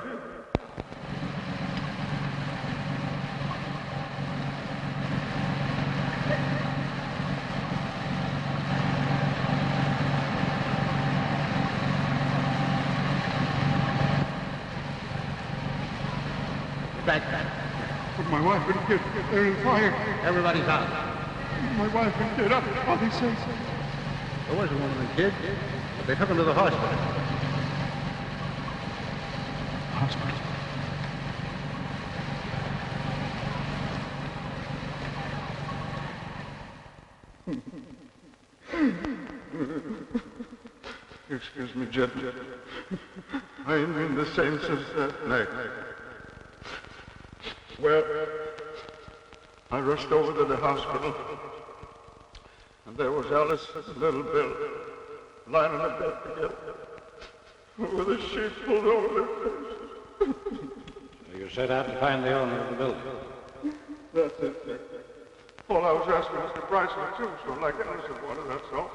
Back. But my wife and kid, they're in fire. Everybody's out. My wife and kid, all they say. There was a woman and kid, but they took them to the hospital. Hospital? Excuse me, Jed. I ain't been the same since that night. Well, I rushed over to the hospital, and there was Alice and little Bill lying in a bed together, with a sheet pulled over their faces. So you set out to find the owner of the building? That's it, sir. All I was asking Mr. Bryce for a tombstone like innocent water, that's all.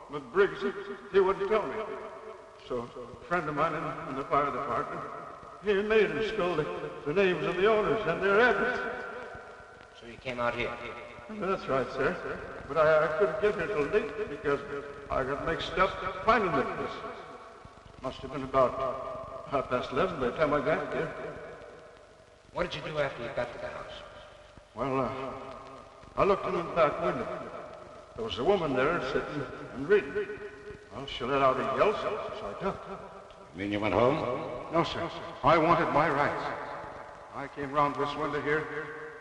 But Briggs, he wouldn't tell me. So a friend of mine in the fire department, he made him skull the names of the owners and their address. So you came out here? That's right, sir. But I couldn't get here till late because I got mixed up finding the place. Must have been about 11:30 by the time I got there. What did you do after you got to the house? Well, I looked in the back window. There was a woman there sitting and reading. Well, she let out a yell, so I ducked. You mean you went home? No, sir. I wanted my rights. I came round this window here,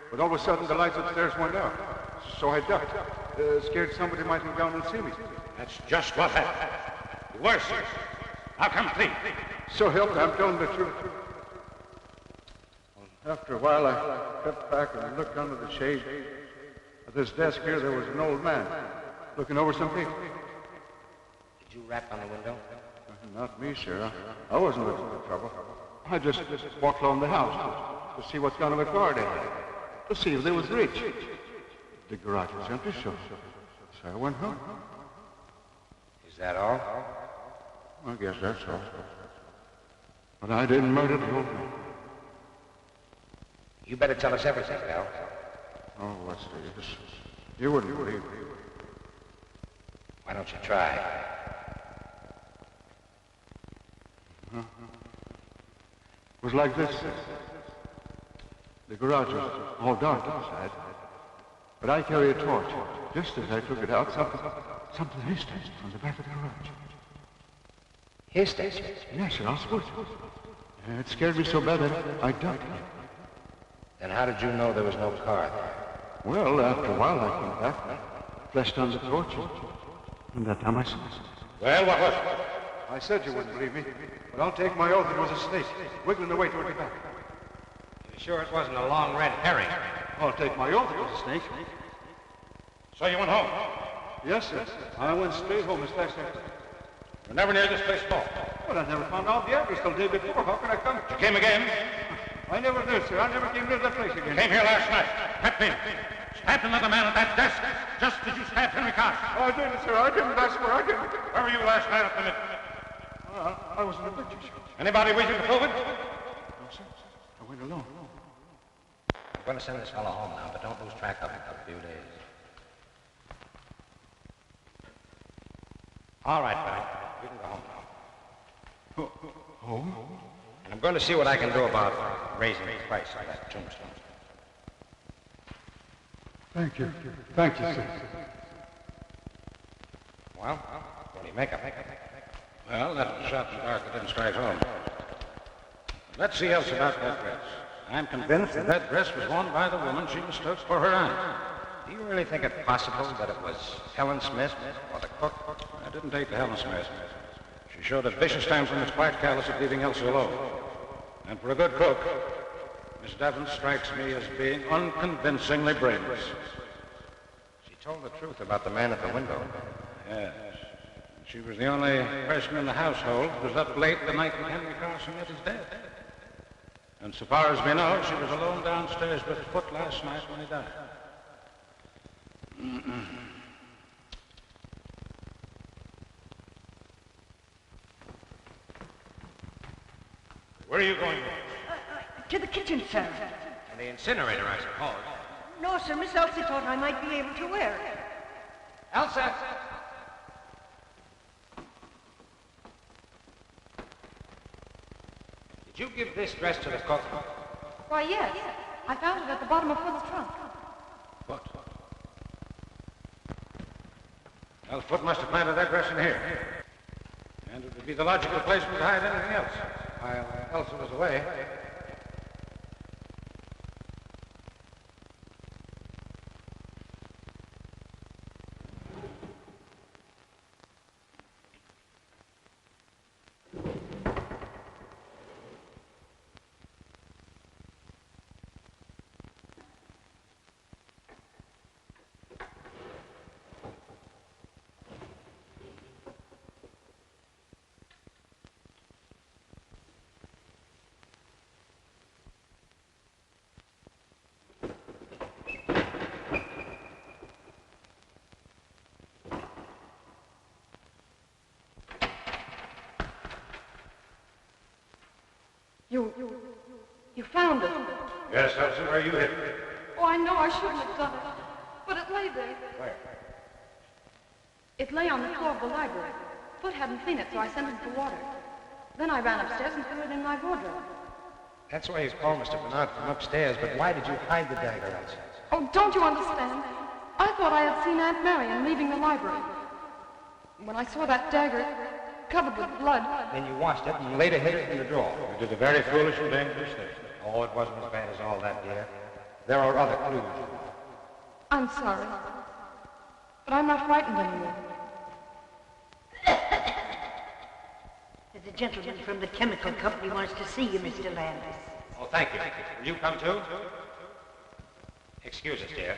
but all of a sudden the lights upstairs went out. So I ducked. Scared somebody might come down and see me. That's just what happened. Worse. How come, please? So help me, I'm telling the truth. After a while, I cut back and looked under the shade. At this desk here, there was an old man looking over some paper. Did you rap on the window? Not me, sir. I wasn't looking for trouble. I just walked along the house to see what's gone in the corridor, to see if they was rich. The garage was empty, so I went home. Is that all? I guess that's all. But I didn't murder the old man. You better tell us everything, Val. Oh, what's this? You wouldn't believe me. Why don't you try? It was like this. The garage was all dark inside. But I carried a torch. Just as I took it out, something hissed from the back of the garage. Hissed? Yes, sir, I'll swear. It scared me so bad that I ducked. Then how did you know there was no car there? Well, after a while I came back, flashed on the torch, and that time I saw it. Well, what was it? I said you wouldn't believe me, but I'll take my oath it was a snake, wiggling away toward the back. You sure it wasn't a long red herring? I'll take my oath it was a snake. So you went home? Yes, sir. I went straight home as fast as I could. You're never near this place before? Well, I never found out the address till the day before. How can I come? You came again? I never did, sir. I never came near that place again. You came here last night. Crept in. Stabbed another man at that desk, just as you stabbed Henry Carson. I didn't, sir. I didn't. I swear I didn't. Where were you last night at the midnight? I was in a picture show. Anybody with you to prove it? No, sir. I went alone. I'm going to send this fellow home now, but don't lose track of him for a few days. All right, Frank. You can go home now. Home? And I'm going to see what I can do about raising the price of that tombstone. Thank you. Thank you, sir. Well, what do you make of it? Well, that was shot in the dark. It didn't strike home. Let's see else about that dress. I'm convinced that dress was worn by the woman she mistook for her aunt. Do you really think it possible that it was Helen Smith or the cook? I didn't take the Helen Smith. She showed a vicious temper and was quite callous at leaving Elsa alone. And for a good cook, Miss Devon strikes me as being unconvincingly brainless. She told the truth about the man at the window. Yes. She was the only person in the household who was up late the night that Henry Carson met his death. And so far as we know, she was alone downstairs with Foot last night when he died. Where are you going? To the kitchen, sir. And the incinerator, I suppose. No, sir. Miss Elsie thought I might be able to wear it. Elsa! Did you give this dress to the cook? Why, yes. I found it at the bottom of Foot's trunk. Foot? Well, Foot must have planted that dress in here. And it would be the logical placement to hide anything else. While Elsa was away. You found it. Yes, Elsa, where you hid it? Oh, I know I shouldn't have done it. But it lay there. Where? It lay on the floor of the library. Foot hadn't seen it, so I sent him for water. Then I ran upstairs and threw it in my wardrobe. That's why he's called Mr. Bernard from upstairs, but why did you hide the dagger, Elsa? Oh, don't you understand? I thought I had seen Aunt Marion leaving the library. When I saw that dagger covered with blood... Then you washed it and later hid it in the drawer. You did a very foolish and dangerous thing. Oh, it wasn't as bad as all that, dear. There are other clues. I'm sorry. But I'm not frightened anymore. There's a gentleman from the chemical company wants to see you, Mr. Landis. Oh, thank you. Will you come too? Excuse us, dear.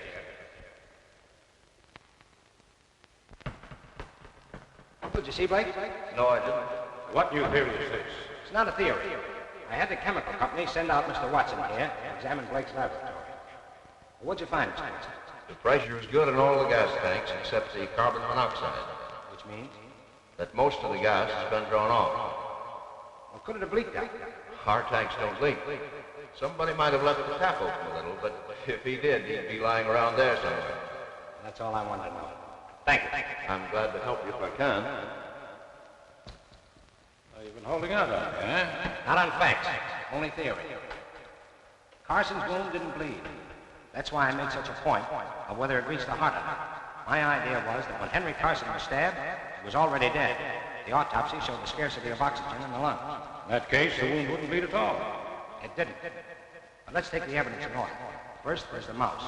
Did you see Blake? No, I didn't. What new theory is this? It's not a theory. I had the chemical company send out Mr. Watson here to examine Blake's laboratory. What'd you find, Mr. Watson? The pressure is good in all the gas tanks except the carbon monoxide. Which means? That most of the gas has been drawn off. Well, could it have leaked out? Our tanks don't leak. Somebody might have left the tap open a little, but if he did, he'd be lying around there somewhere. That's all I wanted to know. Thank you. I'm glad to help you if I can. Oh, you've been holding out on me, eh? Not on facts, only theory. Carson's wound didn't bleed. That's why I made such a point of whether it reached the heart of him. My idea was that when Henry Carson was stabbed, he was already dead. The autopsy showed the scarcity of oxygen in the lungs. In that case, the wound wouldn't bleed at all. It didn't. But let's take the evidence in order. First, there's the mouse.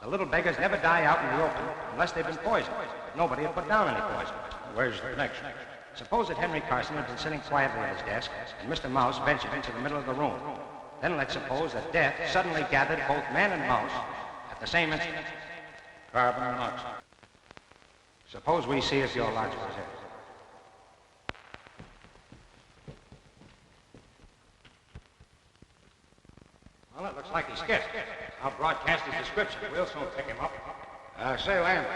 The little beggars never die out in the open unless they've been poisoned. Nobody had put down any poison. Where's the connection? Suppose that Henry Carson had been sitting quietly at his desk and Mr. Mouse ventured into the middle of the room. Then let's suppose that death suddenly gathered both man and mouse at the same instant. Carbon monoxide. Suppose we see if your logic is it. Well, it looks like he's skipped. I'll broadcast his description. We'll soon pick him up. Say, Landis,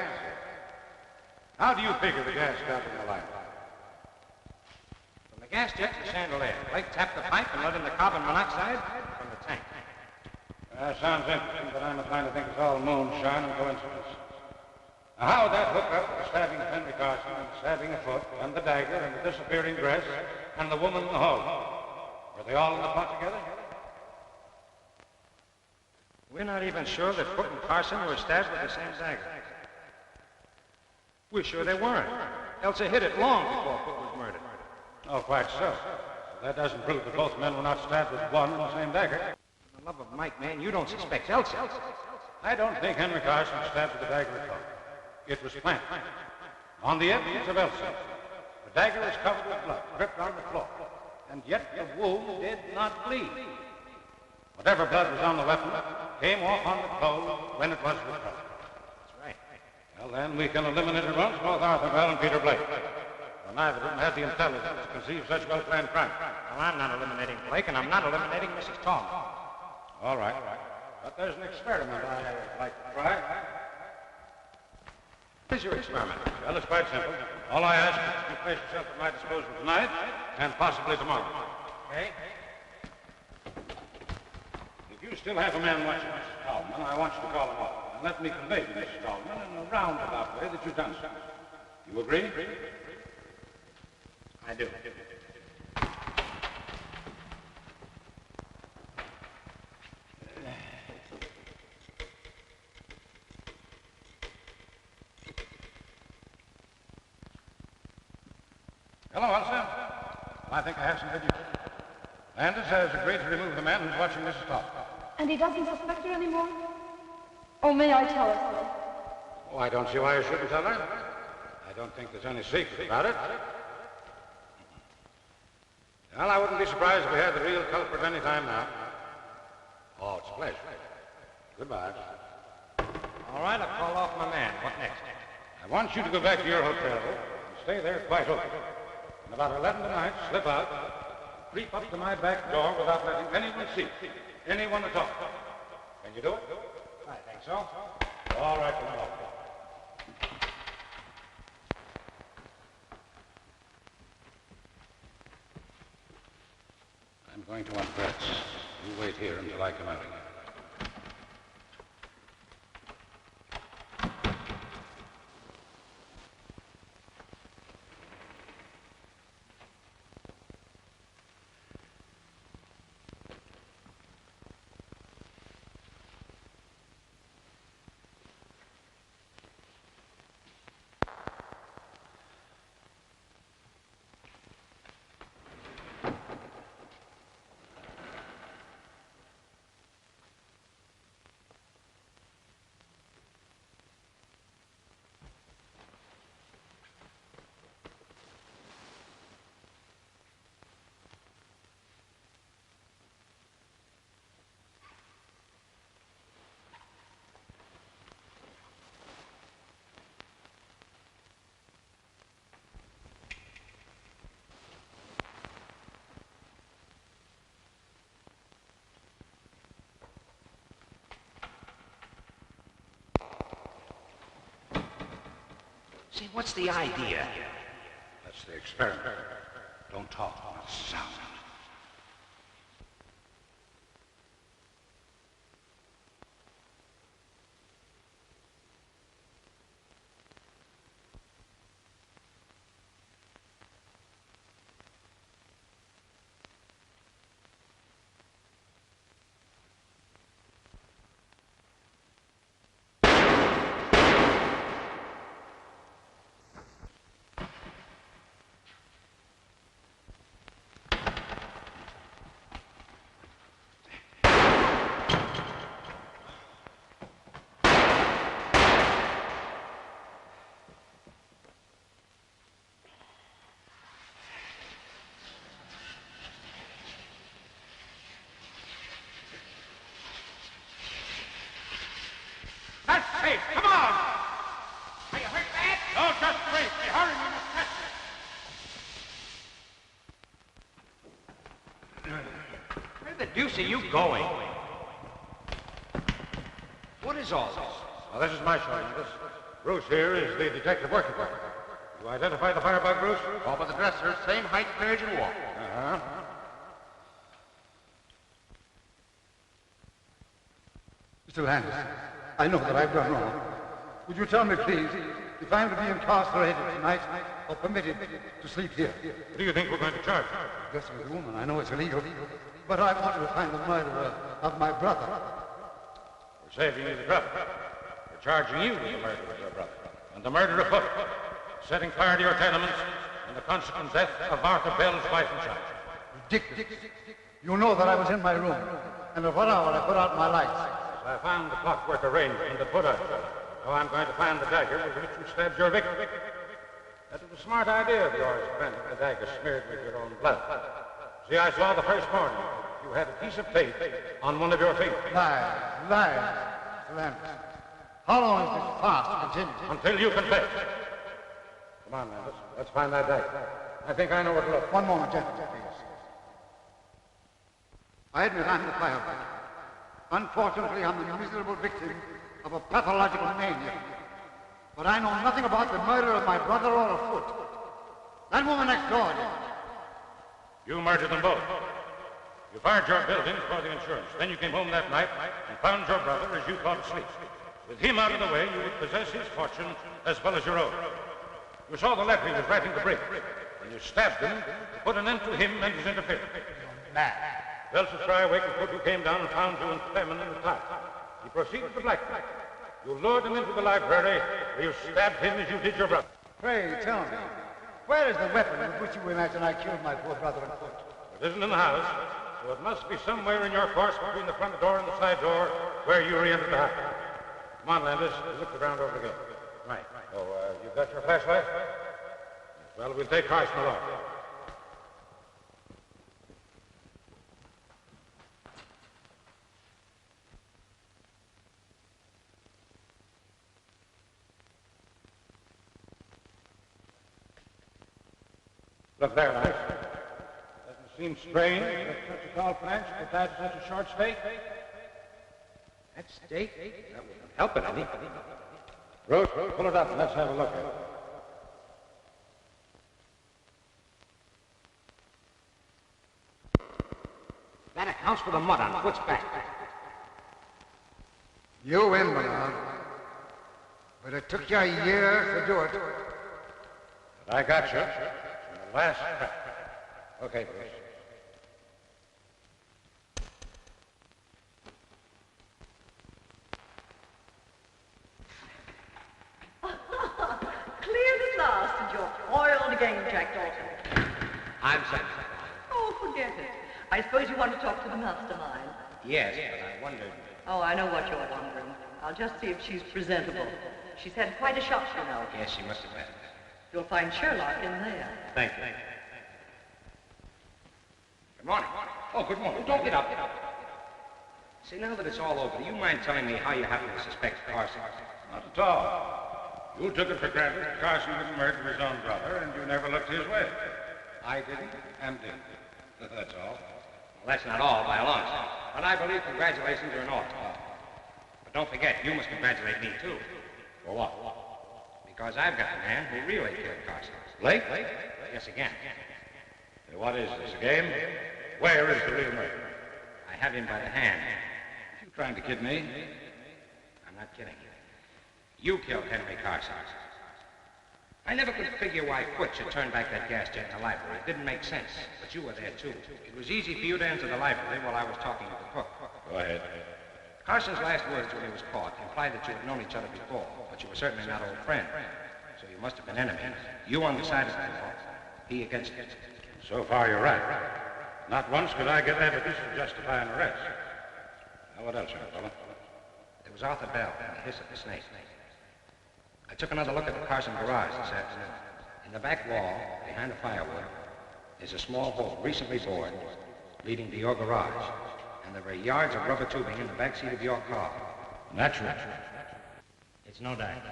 how do you figure the gas got in the light? From the gas jet to the chandelier. Blake tapped the pipe and let in the carbon monoxide from the tank. Sounds interesting, but I'm inclined to think it's all moonshine and coincidence. Now, how would that hook up with the stabbing of Henry Carson and the stabbing of Foot and the dagger and the disappearing dress and the woman in the hall? Were they all in the plot together? We're not even sure that Foot and Carson were stabbed with the same dagger. We're sure they weren't. Elsa hid it long before Foot was murdered. Oh, quite so. That doesn't prove that both men were not stabbed with one and the same dagger. For the love of Mike, man, you don't suspect Elsa. I don't think Henry Carson was stabbed with the dagger at all. It was planted. On the evidence of Elsa, the dagger was covered with blood, dripped on the floor. and yet the wound did not bleed. Whatever blood was on the weapon came off on the clothes when it was recovered. That's right. Well, then we can eliminate at once both Arthur Bell and Peter Blake. For neither of them had the intelligence to conceive such well-planned crime. Well, I'm not eliminating Blake, and I'm not eliminating Mrs. Tallman. All right. But there's an experiment I'd like to try. What is your experiment? Well, it's quite simple. All I ask is that you place yourself at my disposal tonight and possibly tomorrow. Okay. If you still have a man watching Mrs. Tallman, I want you to call him up and let me convey to Mrs. Tallman in a roundabout way that you've done so. You agree? I do. Hello, Elsa. I think I have some good news. Landis has agreed to remove the man who's watching Mrs. Tallman. And he doesn't suspect her anymore? Oh, may I tell her so? Oh, I don't see why you shouldn't tell her. I don't think there's any secret about it. Well, I wouldn't be surprised if we had the real culprit any time now. Oh, it's a pleasure. Goodbye. All right, I'll call off my man. What next? I want you to go back to your hotel and stay there quite open. And about 11 tonight, slip out, creep up to my back door without letting anyone see, anyone at all. Can you do it? I think so. All right, then. I'm going to undress. You wait here until I come out again. Say, what's the idea? That's the experiment. Don't talk, not sound. Come on! Are you hurt bad? No, just briefly. Hurry, we must catch him. Where the deuce are you going? What is all this? Well, this is my show, Landis. Bruce here is the detective working for me. You identify the firebug, Bruce? All but the dresser, same height, carriage, and walk. Uh-huh. Mr. Landis, I know that I've done wrong. Would you tell me, please, if I'm to be incarcerated tonight or permitted to sleep here? What do you think we're going to charge? Dressing with a woman, I know it's illegal, but I wanted to find the murderer of my brother. We're saving you the trouble. We're charging you with the murder of your brother and the murder of Hooker, setting fire to your tenements, and the consequent death of Arthur Bell's wife and child. Ridiculous. You know that I was in my room, and at what hour I put out my lights. I found the clockwork arrangement that put out. Now I'm going to find the dagger with which you stabbed your victim. That was a smart idea of yours, preventing the dagger smeared with your own blood. See, I saw the first morning you had a piece of tape on one of your feet. Lies, Mr. Landis. How long is this farce to continue? Until you confess. Come on, Landis. Let's find that dice. I think I know where to look. One moment, gentlemen, please. I admit I'm the firebrand. Unfortunately, I'm the miserable victim of a pathological mania. But I know nothing about the murder of my brother or a foot. That woman next door did. You murdered them both. You fired your buildings for the insurance. Then you came home that night and found your brother as you thought asleep. With him out of the way, you would possess his fortune as well as your own. You saw the letter he was writing to Briggs, and you stabbed him to put an end to him and his interference. Mad. Elsa Carson who came down and found you and Tallman in the top. He proceeded to blackmail. You lured him into the library where you stabbed him as you did your brother. Pray, tell me, where is the weapon with which you imagine I killed my poor brother and foot? It isn't in the house, so it must be somewhere in your course between the front door and the side door where you re-entered the house. Come on, Landis. Look around over again. Right. Oh, you've got your flashlight? Well, we'll take Carson along. Look there, Lance. Doesn't seem strange that such a tall branch could die to such a short stake. That stake? That wouldn't help it any. Rose, pull it up and let's have a look at it. That accounts for the mud on Foot's back. You win, Bernard. But it took you a year to do it. But I got you. The last crack. Okay, Bruce. Cleared at last, and you're foiled again, Jack Dalton. I'm satisfied. Oh, forget it. I suppose you want to talk to the mastermind. Yes, but I wondered. Oh, I know what you're wondering. I'll just see if she's presentable. She's had quite a shock, you know. Yes, she must have been. You'll find Sherlock in there. Thank you. Good morning. Oh, good morning. Don't get up. See, now that it's all over, do you mind telling me how you happen to suspect Carson? Not at all. You took it for granted that Carson wouldn't murder his own brother, and you never looked his way. I didn't. And did. That's all. Well, that's not all by a long shot. But I believe congratulations are in order. But don't forget, you must congratulate me, too. For what? Because I've got the man who really killed Carson. Blake? Yes, again. What is this, a game? Where is the real murderer? I have him by the hand. You trying to kid me? I'm not kidding you. You killed Henry Carson. I never could figure why Foot should turn back that gas jet in the library. It didn't make sense, but you were there, too. It was easy for you to enter the library while I was talking to the cook. Go ahead. Carson's last words when he was caught implied that you had known each other before, but you were certainly not old friends. So you must have been enemies. You on the side of the law, he against it. So far, you're right. Not once could I get evidence to justify an arrest. Now, what else, young fella? There was Arthur Bell and the hiss of the snake. I took another look at the Carson garage this afternoon. In the back wall, behind the firewood, is a small hole recently bored, leading to your garage. And there are yards of rubber tubing in the back seat of your car. Natural. It's no doubt.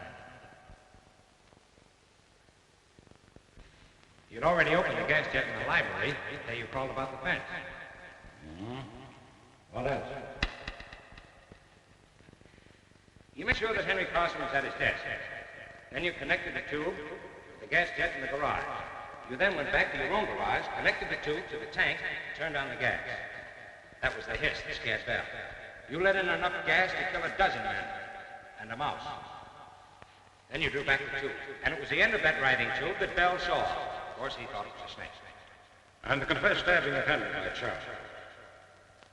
You'd already opened the gas jet in the library the day you crawled about the fence. Mm-hmm. What else? You made sure that Henry Carson was at his desk. Then you connected the tube to the gas jet in the garage. You then went back to your own garage, connected the tube to the tank, and turned on the gas. That was the hiss that scared Bell. You let in enough gas to kill a dozen men and a mouse. Then you drew back the tube, and it was the end of that writhing tube that Bell saw. Of course, he thought it was a snake. And the confessed stabbing of Henry by Charles.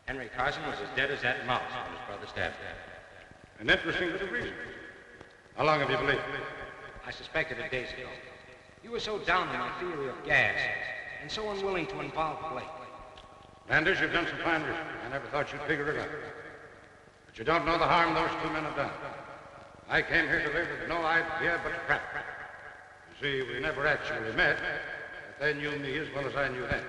Henry Carson was as dead as that mouse when his brother stabbed him. An interesting little reason. How long have you believed it? I suspected it days ago. You were so down on my theory of gas, and so unwilling to involve Blake. Landis, you've done some fine research. I never thought you'd figure it out. But you don't know the harm those two men have done. I came here to live with no idea but crap. You see, we never actually met, but they knew me as well as I knew them.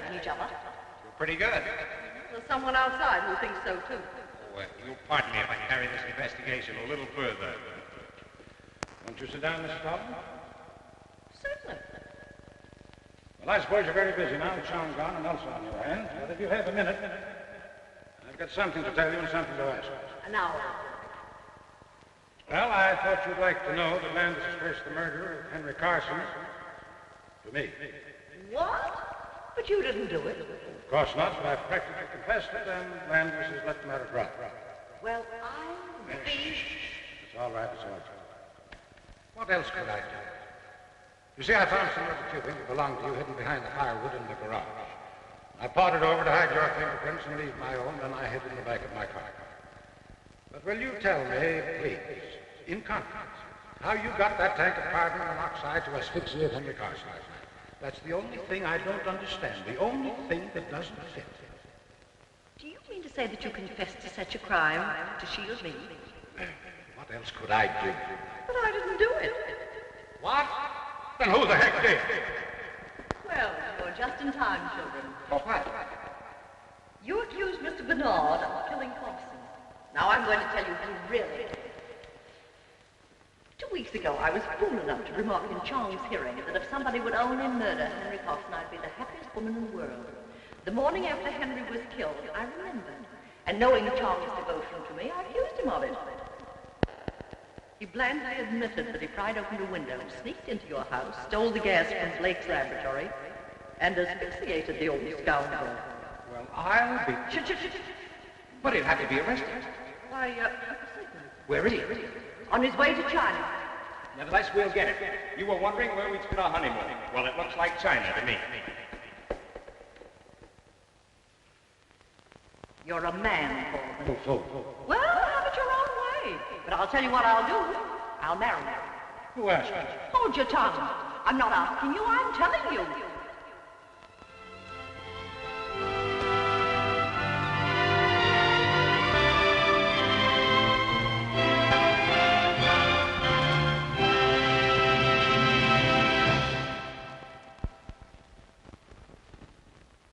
suspecting each other. You're pretty good. There's someone outside who thinks so, too. Oh, you'll pardon me if I carry this investigation a little further. Won't you sit down, Mrs. Tallman? Certainly. Well, I suppose you're very busy now with Sean gone and Elsa on your hands. But if you have a minute, I've got something to tell you and something to ask. Now, Well, I thought you'd like to know that Landis has traced the murder of Henry Carson to me. What? But you didn't do it. Of course not, but I've practically confessed it, and Landis has let the matter drop. Well, I think... It's all right, it's all right. What else could I do? You see, I found some rubber tubing that belonged to you hidden behind the firewood in the garage. I potted over to hide your fingerprints and leave my own, then I hid in the back of my car. But will you tell me, please, in confidence, how you got that tank of carbon monoxide to asphyxiate Henry Carson last night? That's the only thing I don't understand, the only thing that doesn't fit. Do you mean to say that you confessed to such a crime to shield me? What else could I do? But I didn't do it. What? Then who the heck did? well, you're just in time, children. For what? You accused Mr. Bernard of killing Carson. Now I'm going to tell you who really did. 2 weeks ago, I was fool enough to remark in Charles' hearing that if somebody would only murder Henry Carson, I'd be the happiest woman in the world. The morning after Henry was killed, I remembered. And knowing Charles' devotion to me, I accused him of it. He blandly admitted that he pried open a window, sneaked into your house, stole the gas from Blake's laboratory, and asphyxiated the old scoundrel. Well, I'll be... Shh. But he'll have to be arrested. Why, Where is he? on his way to China. Nevertheless, we'll get it. You were wondering where we'd spend our honeymoon. Well, it looks like China to me. You're a man, Corbin. Oh. Well, have it your own way. But I'll tell you what I'll do. I'll marry you. Who asked? Hold your tongue. I'm not asking you, I'm telling you.